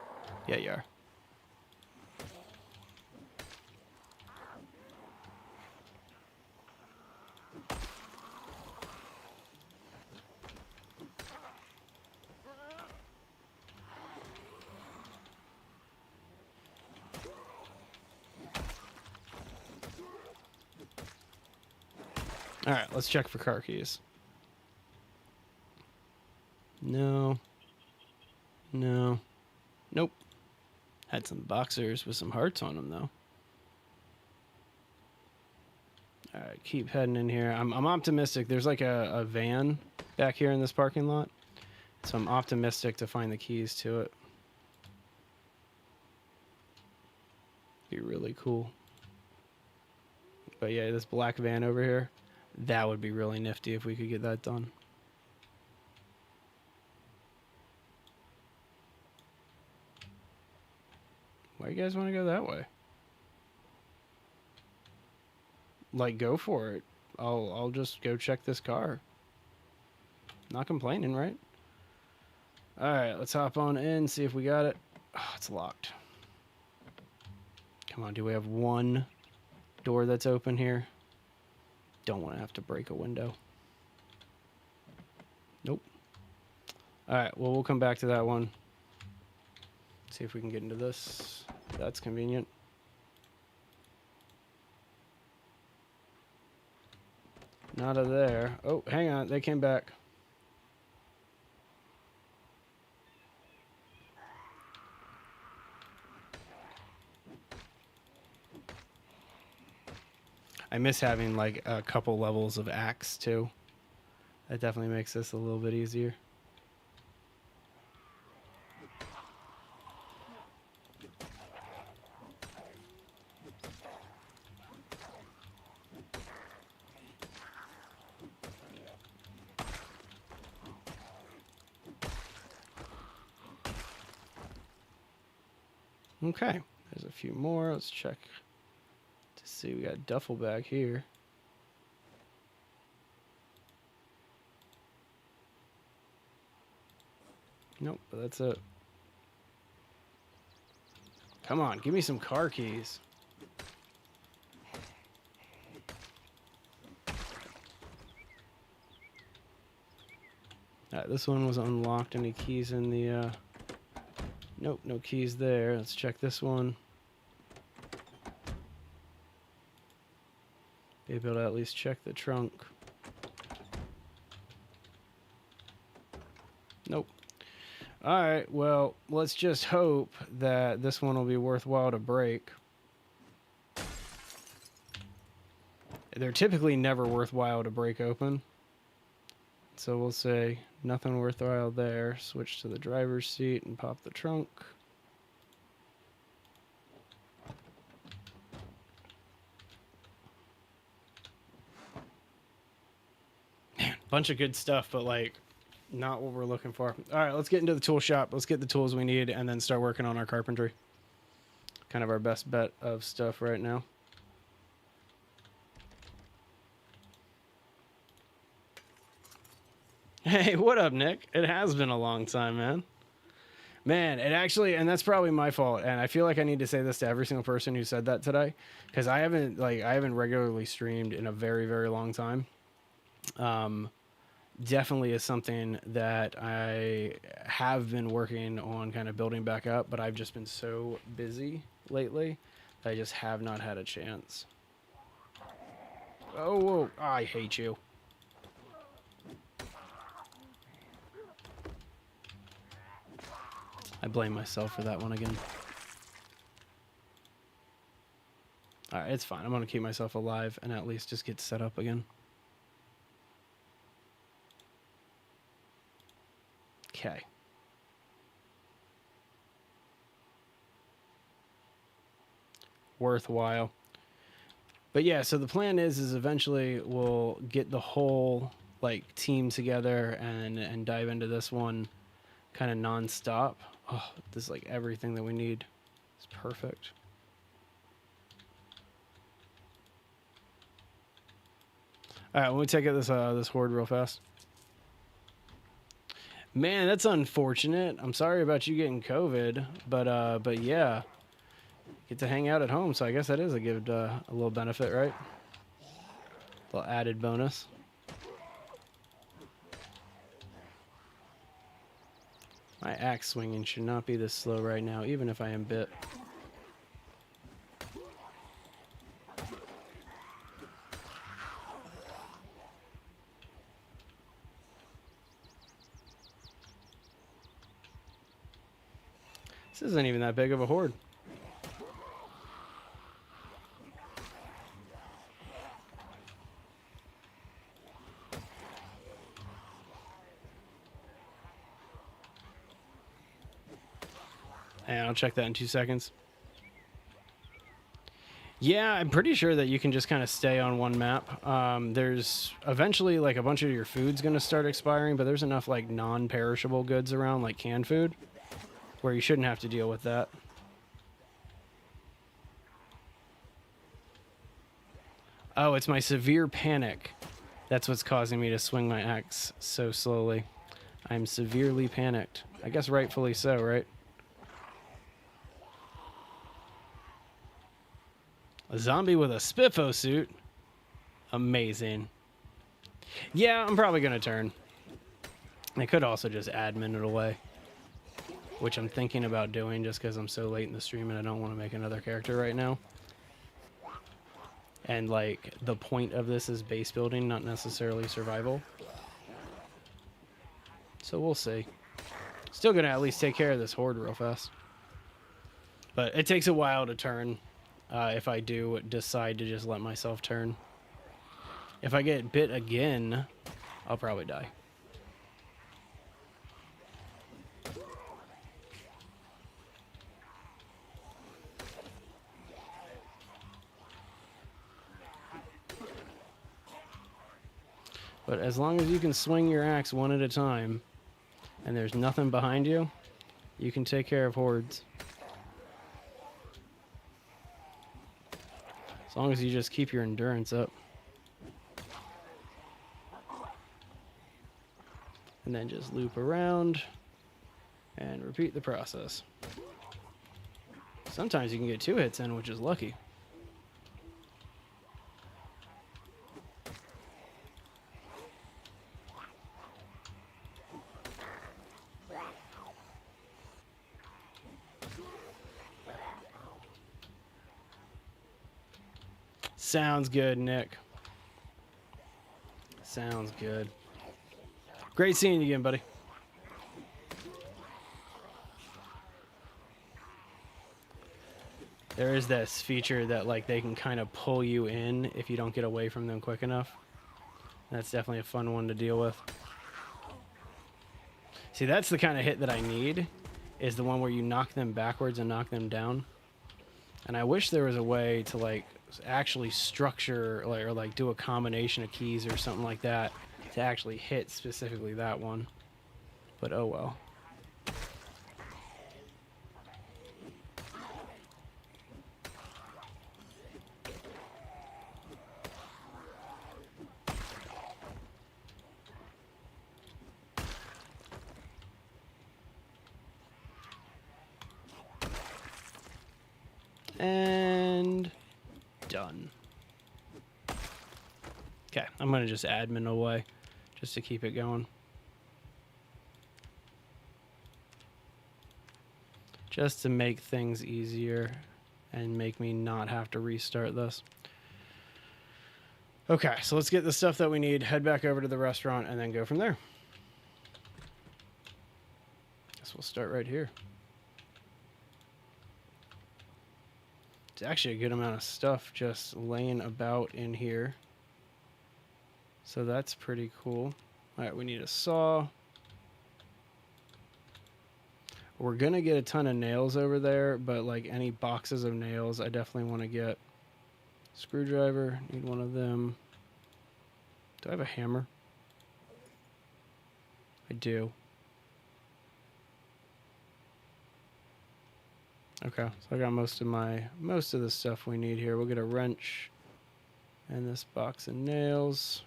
Yeah, you are. All right, let's check for car keys. No. Nope. Had some boxers with some hearts on them, though. All right, keep heading in here. I'm optimistic. There's like a van back here in this parking lot. So I'm optimistic to find the keys to it. Be really cool. But yeah, this black van over here, that would be really nifty if we could get that done. Why you guys want to go that way? like, go for it. I'll just go check this car. Not complaining, right? All right, let's hop on in, see if we got it. Oh, it's locked. Come on, do we have one door that's open here? Don't want to have to break a window. Nope. All right, well, we'll come back to that one. See if we can get into this. That's convenient. Not a there. Oh, hang on. They came back. I miss having like a couple levels of axe too. That definitely makes this a little bit easier. Okay, there's a few more. Let's check to see. We got a duffel bag here. Nope, but that's it. Come on, give me some car keys. Alright, this one was unlocked. Any keys in the... Nope, no keys there. Let's check this one. Be able to at least check the trunk. Nope. Alright, well, let's just hope that this one will be worthwhile to break. They're typically never worthwhile to break open. So we'll say nothing worthwhile there. Switch to the driver's seat and pop the trunk. Man, bunch of good stuff, but like not what we're looking for. All right, let's get into the tool shop. Let's get the tools we need and then start working on our carpentry. Kind of our best bet of stuff right now. Hey, what up, Nick? It has been a long time, man. Man, it actually, and that's probably my fault. And I feel like I need to say this to every single person who said that today, because I haven't regularly streamed in a very, very long time. Definitely is something that I have been working on kind of building back up, but I've just been so busy lately that I just have not had a chance. Oh, whoa, I hate you. I blame myself for that one again. Alright, it's fine. I'm going to keep myself alive and at least just get set up again. Okay. Worthwhile. But yeah, so the plan is eventually we'll get the whole like team together and dive into this one kind of non-stop. Oh, this is like everything that we need. It's perfect. All right, let me take out this horde real fast. Man, that's unfortunate. I'm sorry about you getting COVID, but yeah, get to hang out at home. So I guess that is a little benefit, right? A little added bonus. My axe swinging should not be this slow right now, even if I am bit. This isn't even that big of a horde. And I'll check that in 2 seconds. Yeah, I'm pretty sure that you can just kind of stay on one map. There's eventually like a bunch of your food's going to start expiring, but there's enough like non-perishable goods around, like canned food, where you shouldn't have to deal with that. Oh, it's my severe panic. That's what's causing me to swing my axe so slowly. I'm severely panicked. I guess rightfully so, right? A zombie with a Spiffo suit? Amazing. Yeah, I'm probably going to turn. I could also just admin it away, which I'm thinking about doing just because I'm so late in the stream and I don't want to make another character right now. And, like, the point of this is base building, not necessarily survival. So we'll see. Still going to at least take care of this horde real fast. But it takes a while to turn if I do decide to just let myself turn. If I get bit again, I'll probably die. But as long as you can swing your axe one at a time and there's nothing behind you, you can take care of hordes. As long as you just keep your endurance up. And then just loop around and repeat the process. Sometimes you can get 2 hits in, which is lucky. Sounds good, Nick. Sounds good. Great seeing you again, buddy. There is this feature that, like, they can kind of pull you in if you don't get away from them quick enough. That's definitely a fun one to deal with. See, that's the kind of hit that I need, is the one where you knock them backwards and knock them down. And I wish there was a way to, like, actually structure or like do a combination of keys or something like that to actually hit specifically that one. But oh well. And done. Okay, I'm gonna just admin away just to keep it going. Just to make things easier and make me not have to restart this. Okay, so let's get the stuff that we need, head back over to the restaurant, and then go from there. Guess we'll start right here. It's actually a good amount of stuff just laying about in here. So that's pretty cool. All right, we need a saw. We're going to get a ton of nails over there, but like any boxes of nails, I definitely want to get. Screwdriver, need one of them. Do I have a hammer? I do. Okay, so I got most of the stuff we need here. We'll get a wrench and this box of nails.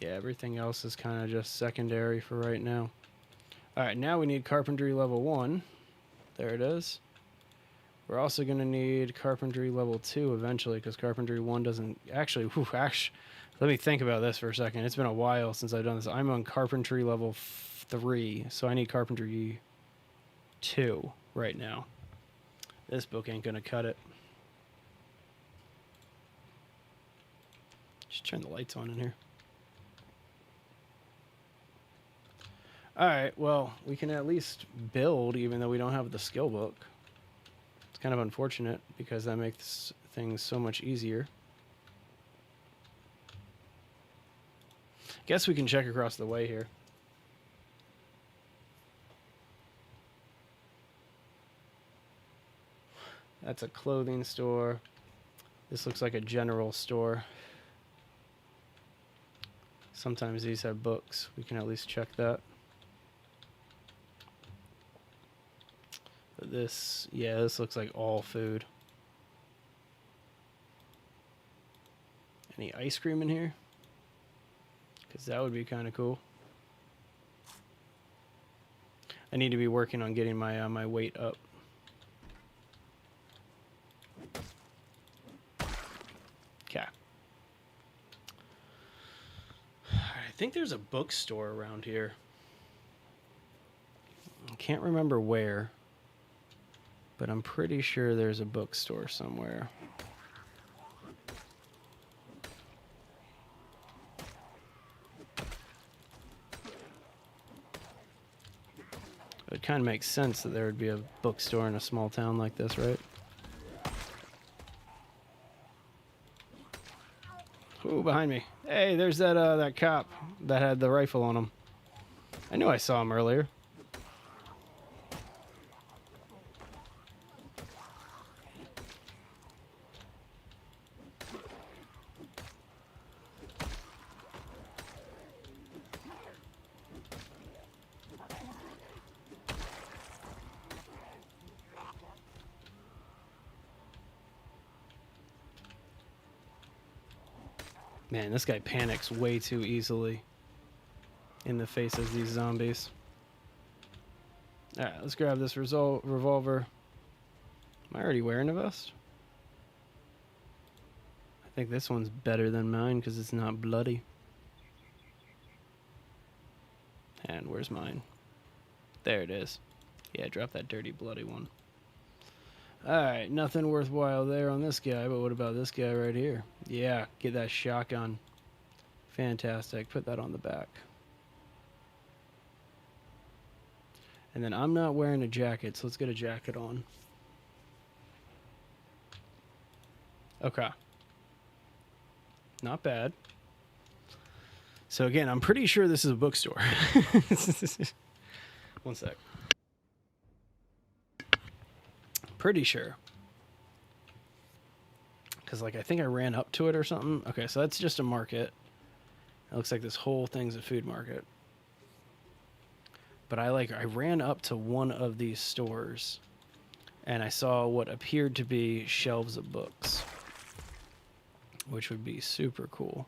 Yeah, everything else is kind of just secondary for right now. All right, now we need carpentry level 1. There it is. We're also going to need carpentry level 2 eventually, because carpentry 1 doesn't actually. Let me think about this for a second. It's been a while since I've done this. I'm on carpentry level 3, so I need carpentry 2 right now. This book ain't going to cut it. Just turn the lights on in here. Alright, well, we can at least build even though we don't have the skill book. It's kind of unfortunate because that makes things so much easier. Guess we can check across the way here. That's a clothing store. This looks like a general store. Sometimes these have books. We can at least check that. This, yeah, this looks like all food. Any ice cream in here? Because that would be kind of cool. I need to be working on getting my my weight up. Okay. I think there's a bookstore around here. I can't remember where, but I'm pretty sure there's a bookstore somewhere. It kind of makes sense that there would be a bookstore in a small town like this, right? Ooh, behind me. Hey, there's that that cop that had the rifle on him. I knew I saw him earlier. Man, this guy panics way too easily in the face of these zombies. Alright, let's grab this revolver. Am I already wearing a vest? I think this one's better than mine because it's not bloody. And where's mine? There it is. Yeah, drop that dirty, bloody one. Alright, nothing worthwhile there on this guy, but what about this guy right here? Yeah, get that shotgun. Fantastic. Put that on the back. And then I'm not wearing a jacket, so let's get a jacket on. Okay. Not bad. So again, I'm pretty sure this is a bookstore. One sec. Pretty sure. Because, like, I think I ran up to it or something. Okay, so that's just a market. It looks like this whole thing's a food market. But I ran up to one of these stores, and I saw what appeared to be shelves of books, which would be super cool.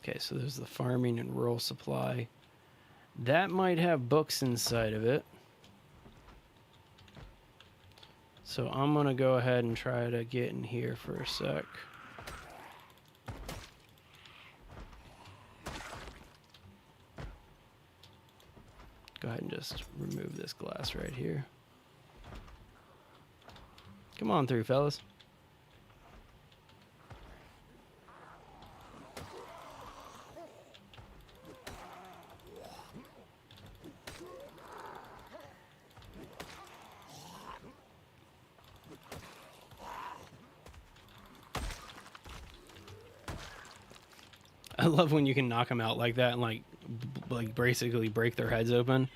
Okay, so there's the farming and rural supply. That might have books inside of it. So I'm going to go ahead and try to get in here for a sec. Go ahead and just remove this glass right here. Come on through, fellas. I love when you can knock them out like that and like basically break their heads open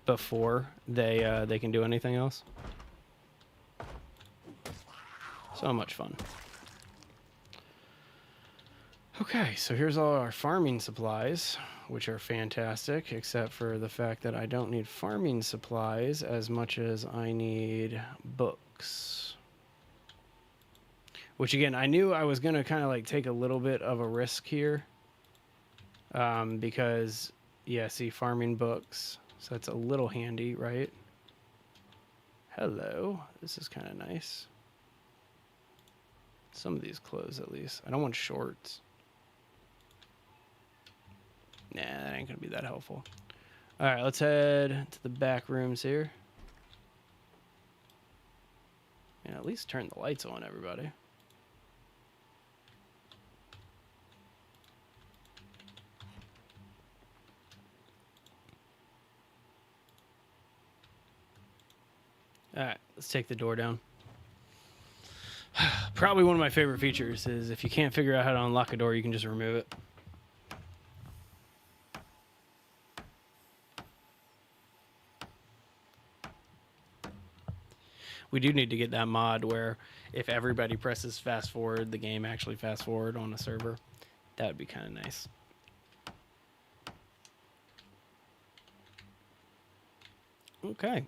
before they can do anything else. So much fun. Okay, so here's all our farming supplies, which are fantastic, except for the fact that I don't need farming supplies as much as I need books. Which again, I knew I was going to kind of like take a little bit of a risk here. Because, yeah, see, farming books. So that's a little handy, right? Hello. This is kind of nice. Some of these clothes, at least. I don't want shorts. Nah, that ain't going to be that helpful. All right, let's head to the back rooms here. And at least turn the lights on, everybody. Alright, let's take the door down. Probably one of my favorite features is if you can't figure out how to unlock a door, you can just remove it. We do need to get that mod where if everybody presses fast forward, the game actually fast forward on a server. That would be kind of nice. Okay.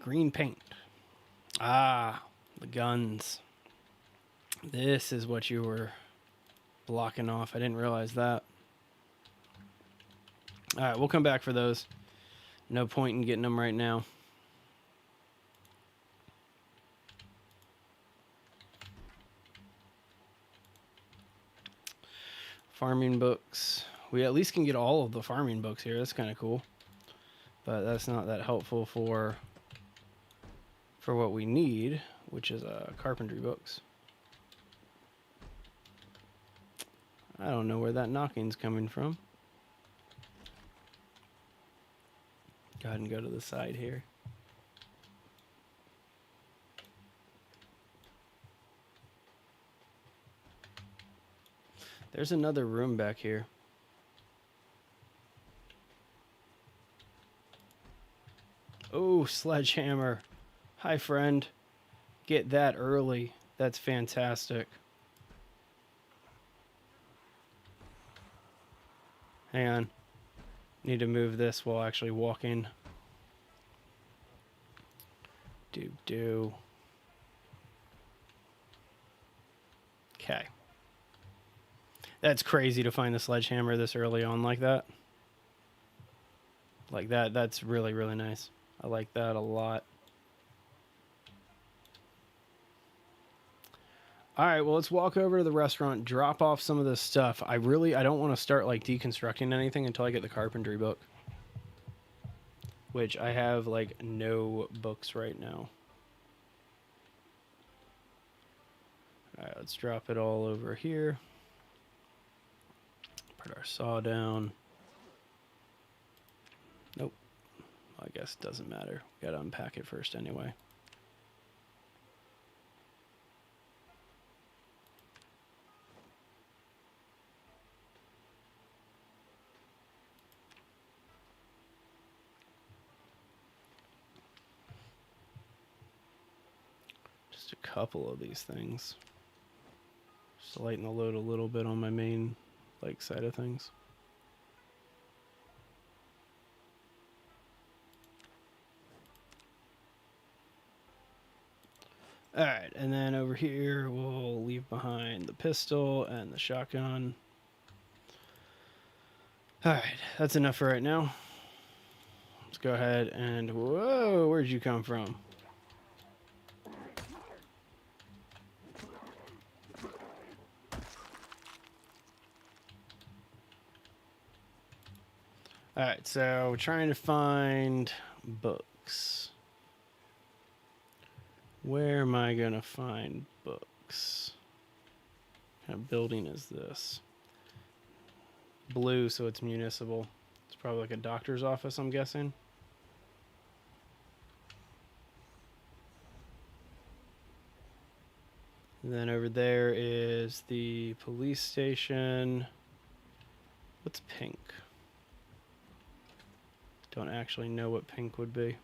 Green paint. Ah, the guns. This is what you were blocking off. I didn't realize that. All right, we'll come back for those. No point in getting them right now. Farming books. We at least can get all of the farming books here. That's kind of cool. But that's not that helpful for what we need, which is carpentry books. I don't know where that knocking's coming from. Go ahead and go to the side here. There's another room back here. Oh, sledgehammer. Hi, friend. Get that early. That's fantastic. Hang on. Need to move this while actually walking. Do. Okay. That's crazy to find the sledgehammer this early on like that. Like that. That's really, really nice. I like that a lot. All right, well, let's walk over to the restaurant, drop off some of this stuff. I don't want to start like deconstructing anything until I get the carpentry book, which I have like no books right now. All right, let's drop it all over here. Put our saw down. Nope. Well, I guess it doesn't matter. We got to unpack it first anyway. Just a couple of these things. Just lighten the load a little bit on my main side of things. All right, and then over here we'll leave behind the pistol and the shotgun. All right, that's enough for right now. Let's go ahead and whoa, where'd you come from? All right, so we're trying to find books. Where am I going to find books? What kind of building is this? Blue, so it's municipal. It's probably like a doctor's office, I'm guessing. And then over there is the police station. What's pink? Don't actually know what pink would be.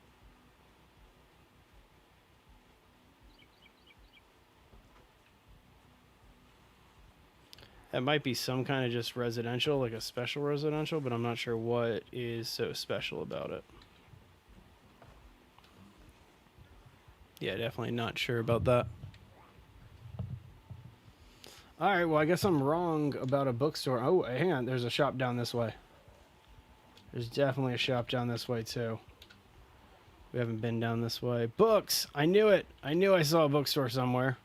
That might be some kind of just residential, like a special residential, but I'm not sure what is so special about it. Yeah, definitely not sure about that. All right, well, I guess I'm wrong about a bookstore. Oh, hang on. There's a shop down this way. There's definitely a shop down this way, too. We haven't been down this way. Books! I knew it! I knew I saw a bookstore somewhere.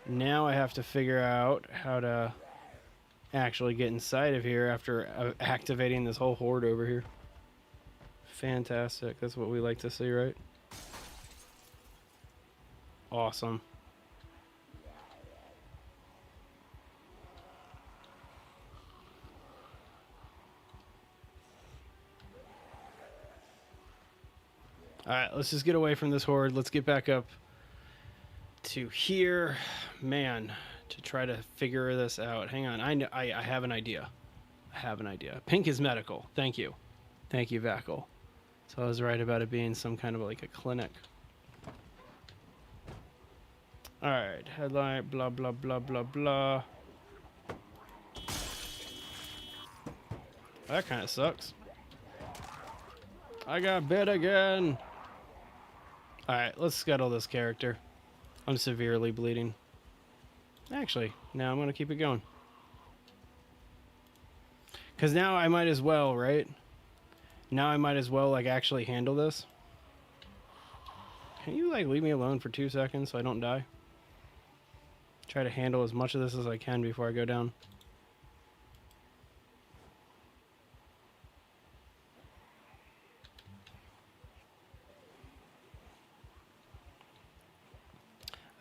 Now I have to figure out how to actually get inside of here after activating this whole horde over here. Fantastic. That's what we like to see, right? Awesome. Alright, let's just get away from this horde. Let's get back up to here. Man, to try to figure this out. Hang on, I have an idea. I have an idea. Pink is medical. Thank you. Thank you, Vackle. So I was right about it being some kind of like a clinic. Alright, headline, blah, blah, blah, blah, blah. That kind of sucks. I got bit again. Alright, let's scuttle this character. I'm severely bleeding. Actually, now I'm going to keep it going. Because now I might as well, right? Now I might as well, like, actually handle this. Can you, like, leave me alone for 2 seconds so I don't die? Try to handle as much of this as I can before I go down.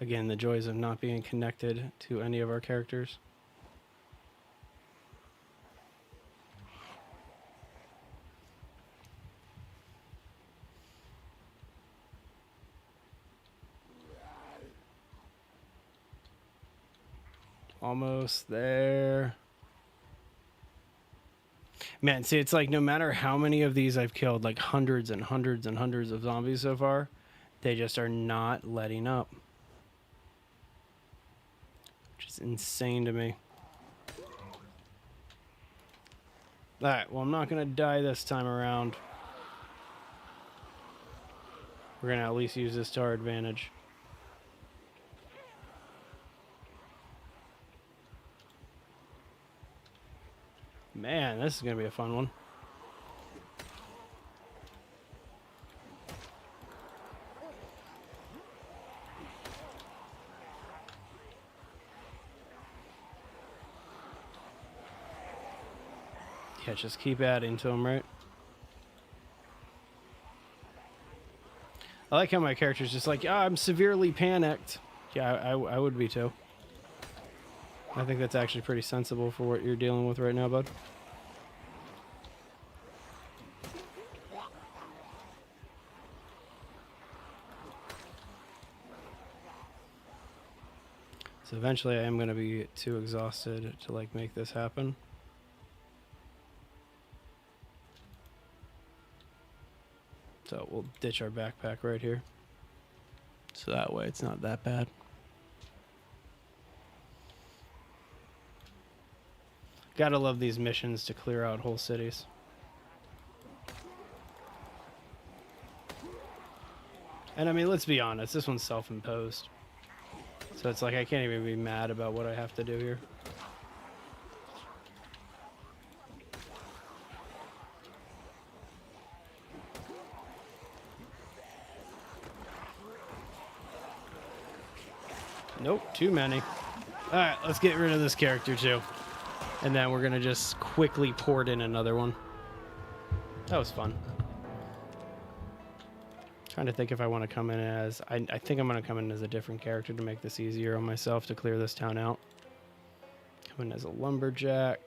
Again, the joys of not being connected to any of our characters. Almost there. Man, see, it's like no matter how many of these I've killed, like hundreds and hundreds and hundreds of zombies so far, they just are not letting up. Which is insane to me. Alright, well, I'm not going to die this time around. We're going to at least use this to our advantage. Man, this is going to be a fun one. Yeah, just keep adding to them, right? I like how my character's just like, I'm severely panicked. Yeah, I would be too. I think that's actually pretty sensible for what you're dealing with right now, bud. So eventually I am going to be too exhausted to like make this happen. So we'll ditch our backpack right here. So that way it's not that bad. Gotta love these missions to clear out whole cities. And I mean, let's be honest, this one's self-imposed. So it's like I can't even be mad about what I have to do here. Nope, too many. Alright, let's get rid of this character too. And then we're gonna just quickly port in another one. That was fun. Trying to think if I want to come in as... I think I'm going to come in as a different character to make this easier on myself to clear this town out. Come in as a lumberjack.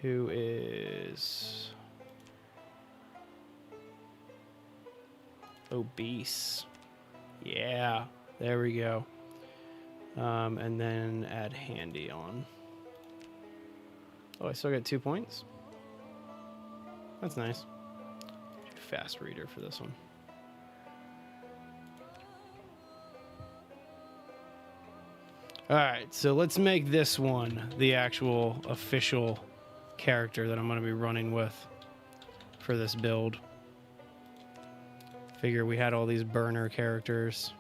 Who is... obese. Yeah, there we go. And then add handy on. Oh, I still got 2 points? That's nice. Fast reader for this one. Alright, so let's make this one the actual official character that I'm going to be running with for this build. Figure we had all these burner characters.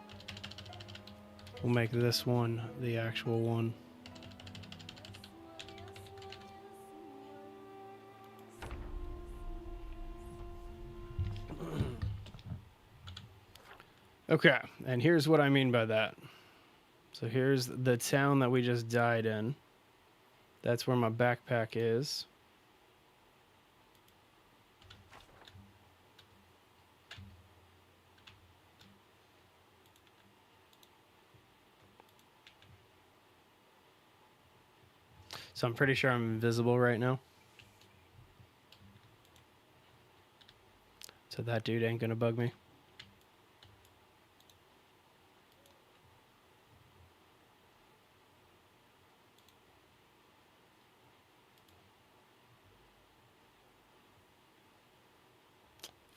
We'll make this one the actual one. Okay, and here's what I mean by that. So here's the town that we just died in. That's where my backpack is. So I'm pretty sure I'm invisible right now. So that dude ain't gonna bug me.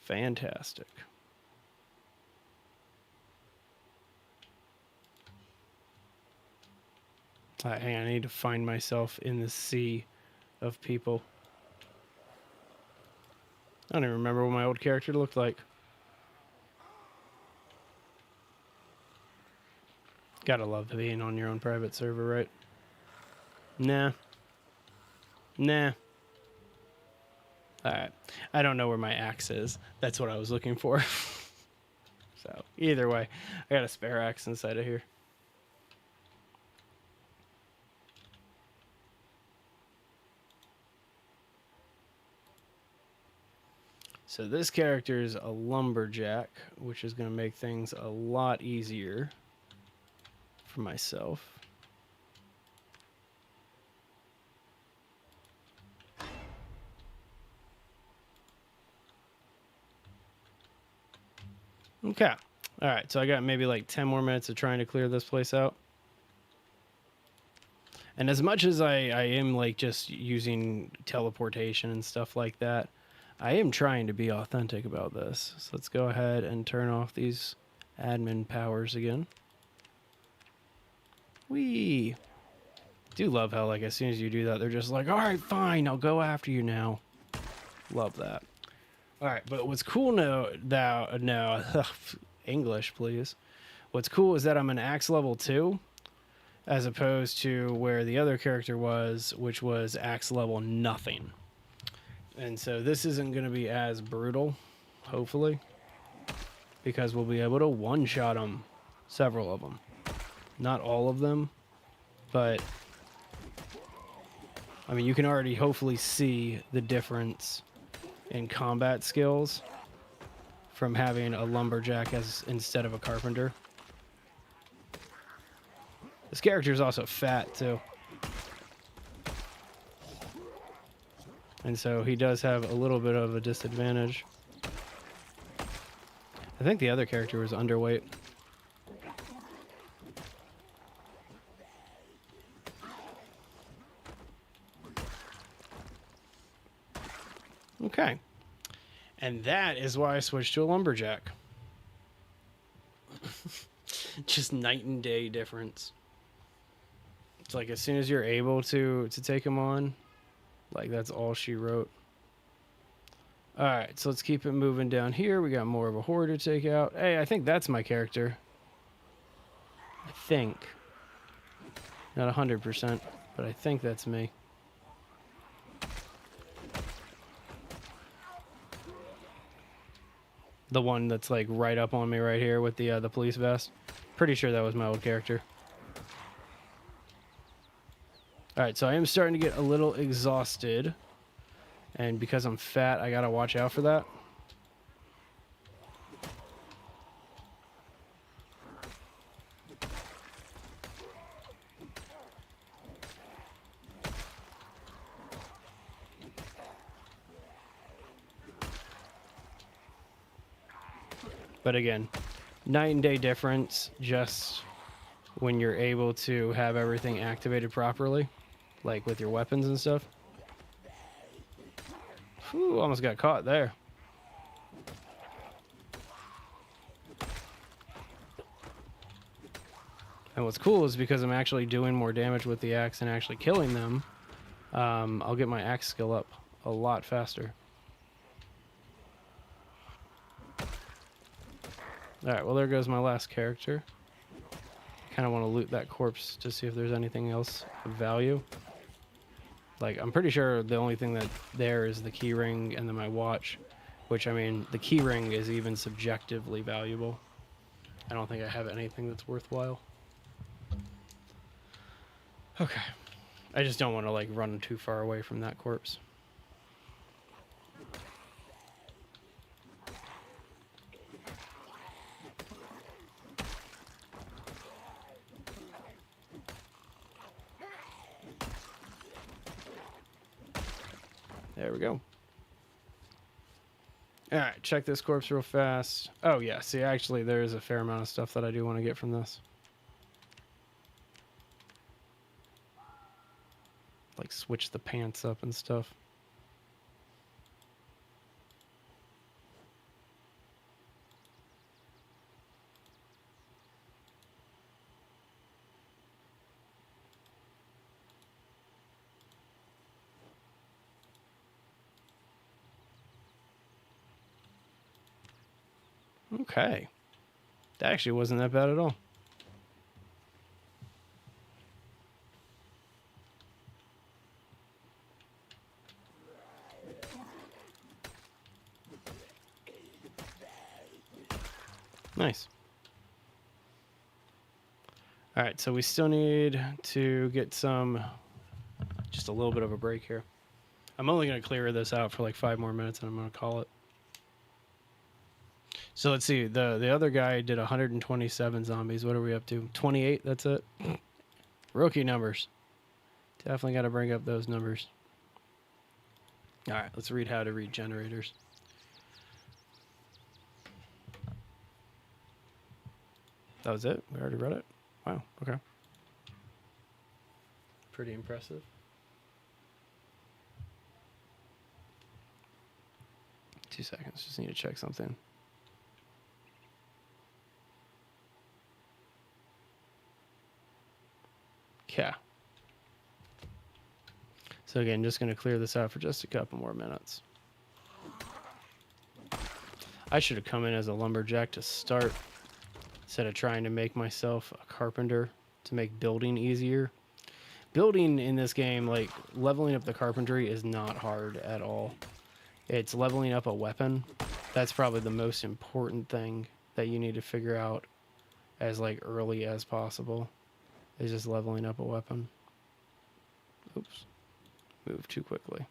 Fantastic. Hang on, I need to find myself in the sea of people. I don't even remember what my old character looked like. Gotta love being on your own private server, right? Nah. Nah. Alright. I don't know where my axe is. That's what I was looking for. So, either way, I got a spare axe inside of here. So this character is a lumberjack, which is going to make things a lot easier for myself. Okay. All right, so I got maybe like 10 more minutes of trying to clear this place out. And as much as I am like just using teleportation and stuff like that, I am trying to be authentic about this. So let's go ahead and turn off these admin powers again. Whee! Do love how like as soon as you do that, they're just like, all right, fine, I'll go after you now. Love that. All right, but what's cool now, English, please. What's cool is that I'm an axe level 2, as opposed to where the other character was, which was axe level nothing. And so this isn't going to be as brutal, hopefully, because we'll be able to one-shot them, several of them. Not all of them, but I mean, you can already hopefully see the difference in combat skills from having a lumberjack as instead of a carpenter. This character is also fat too, and so he does have a little bit of a disadvantage. I think the other character was underweight. Okay. And that is why I switched to a lumberjack. Just night and day difference. It's like as soon as you're able to take him on, like that's all she wrote. All right, so let's keep it moving down here. We got more of a horde to take out. Hey, I think that's my character. I think. Not 100%, but I think that's me. The one that's like right up on me right here with the police vest. Pretty sure that was my old character. All right, so I am starting to get a little exhausted. And because I'm fat, I gotta watch out for that. But again, night and day difference just when you're able to have everything activated properly, like with your weapons and stuff. Whew, almost got caught there. And what's cool is because I'm actually doing more damage with the axe and actually killing them, I'll get my axe skill up a lot faster. Alright, well there goes my last character. Kind of want to loot that corpse to see if there's anything else of value. Like, I'm pretty sure the only thing that there is the key ring and then my watch. Which, I mean, the key ring is even subjectively valuable. I don't think I have anything that's worthwhile. Okay. I just don't want to, like, run too far away from that corpse. There we go. All right, check this corpse real fast. Oh, yeah. See, actually, there is a fair amount of stuff that I do want to get from this. Like, switch the pants up and stuff. Okay. That actually wasn't that bad at all. Nice. All right, so we still need to get just a little bit of a break here. I'm only going to clear this out for like 5 more minutes and I'm going to call it. So let's see. The other guy did 127 zombies. What are we up to? 28? That's it? Rookie numbers. Definitely got to bring up those numbers. All right, let's read how to read generators. That was it? We already read it? Wow, okay. Pretty impressive. Two seconds, just need to check something. Yeah. So again, just going to clear this out for just a couple more minutes. I should have come in as a lumberjack to start instead of trying to make myself a carpenter to make building easier. Building in this game, like leveling up the carpentry is not hard at all. It's leveling up a weapon. That's probably the most important thing that you need to figure out as like early as possible, is just leveling up a weapon. Oops. Move too quickly.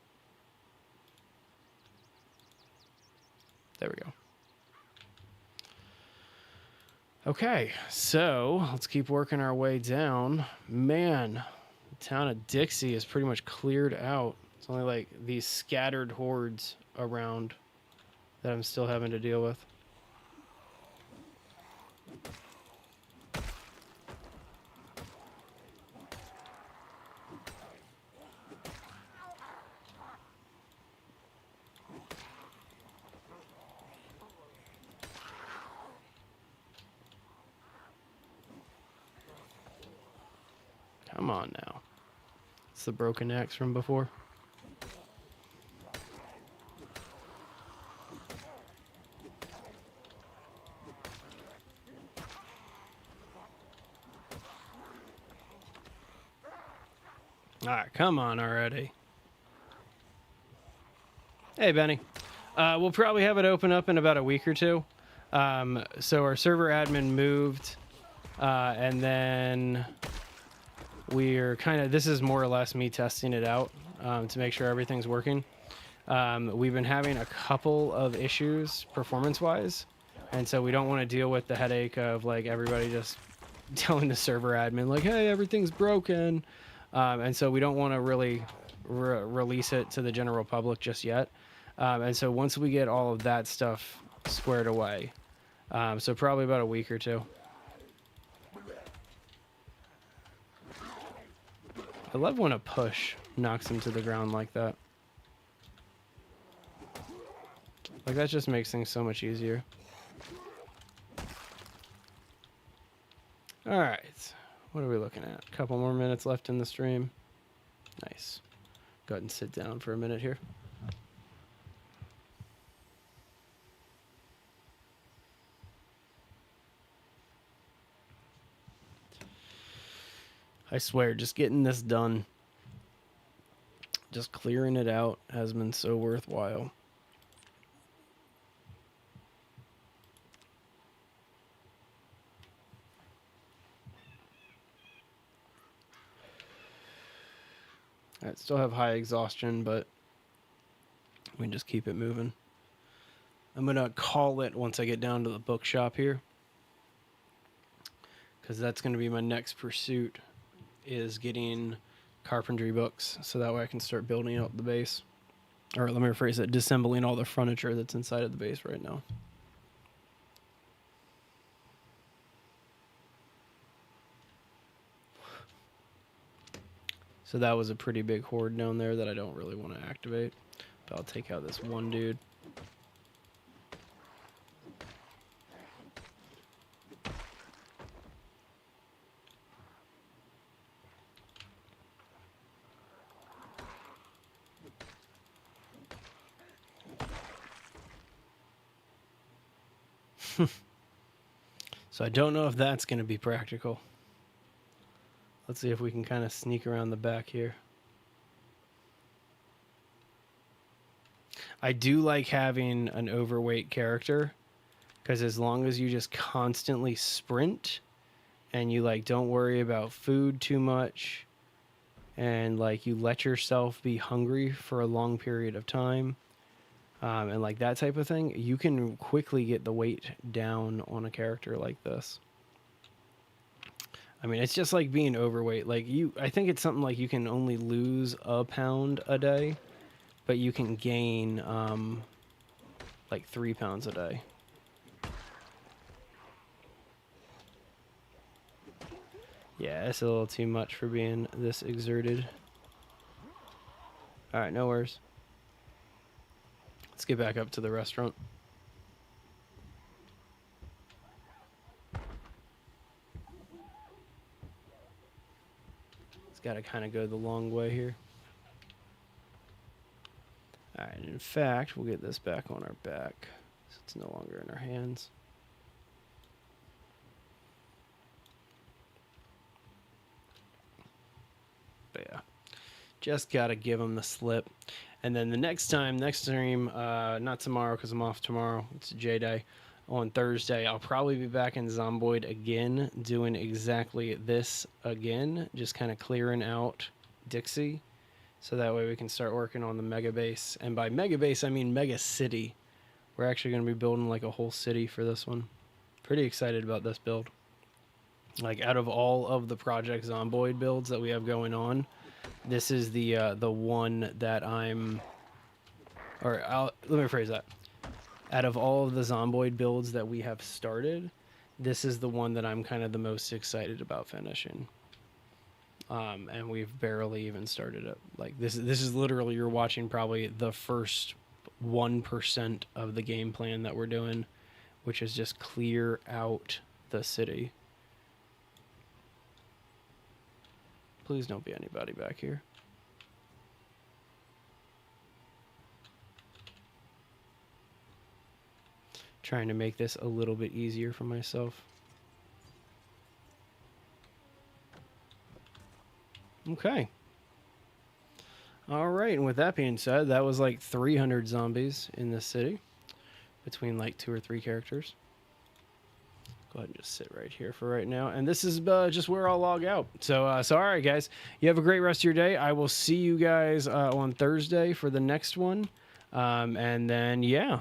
There we go. Okay, so let's keep working our way down. Man, the town of Dixie is pretty much cleared out. It's only like these scattered hordes around that I'm still having to deal with. Come on now. It's the broken axe from before. Alright, come on already. Hey, Benny. We'll probably have it open up in about a week or two. So our server admin moved, and then we're this is more or less me testing it out to make sure everything's working. We've been having a couple of issues performance-wise, and so we don't want to deal with the headache of like everybody just telling the server admin like, hey, everything's broken. And so we don't want to really release it to the general public just yet. And so once we get all of that stuff squared away, so probably about a week or two. I love when a push knocks him to the ground like that. Like, that just makes things so much easier. All right. What are we looking at? A couple more minutes left in the stream. Nice. Go ahead and sit down for a minute here. I swear, just getting this done, just clearing it out has been so worthwhile. I still have high exhaustion, but we can just keep it moving. I'm going to call it once I get down to the bookshop here, because that's going to be my next pursuit, is getting carpentry books, so that way I can start building out the base. Or let me rephrase it, disassembling all the furniture that's inside of the base right now. So that was a pretty big horde down there that I don't really want to activate. But I'll take out this one dude. So I don't know if that's going to be practical. Let's see if we can kind of sneak around the back here. I do like having an overweight character, because as long as you just constantly sprint and you like don't worry about food too much, and like you let yourself be hungry for a long period of time, and like that type of thing, you can quickly get the weight down on a character like this. I mean, it's just like being overweight. Like I think it's something like you can only lose a pound a day, but you can gain like 3 pounds a day. Yeah, it's a little too much for being this exerted. All right, no worries. Let's get back up to the restaurant. It's got to kind of go the long way here. All right, in fact, we'll get this back on our back, so it's no longer in our hands. But yeah, just got to give them the slip. And then the next stream, not tomorrow because I'm off tomorrow. It's J-Day. On Thursday, I'll probably be back in Zomboid again, doing exactly this again, just kind of clearing out Dixie. So that way we can start working on the mega base. And by mega base, I mean mega city. We're actually going to be building like a whole city for this one. Pretty excited about this build. Like out of all of the Project Zomboid builds that we have going on, this is the one that I'm... let me rephrase that. Out of all of the Zomboid builds that we have started, this is the one that I'm kind of the most excited about finishing. And we've barely even started it. Like this is literally, you're watching probably the first 1% of the game plan that we're doing, which is just clear out the city. Please don't be anybody back here. Trying to make this a little bit easier for myself. Okay. All right, and with that being said, that was like 300 zombies in this city between like 2 or 3 characters. Go ahead and just sit right here for right now. And this is just where I'll log out. So all right, guys, you have a great rest of your day. I will see you guys on Thursday for the next one. And then, yeah,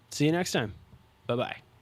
see you next time. Bye-bye.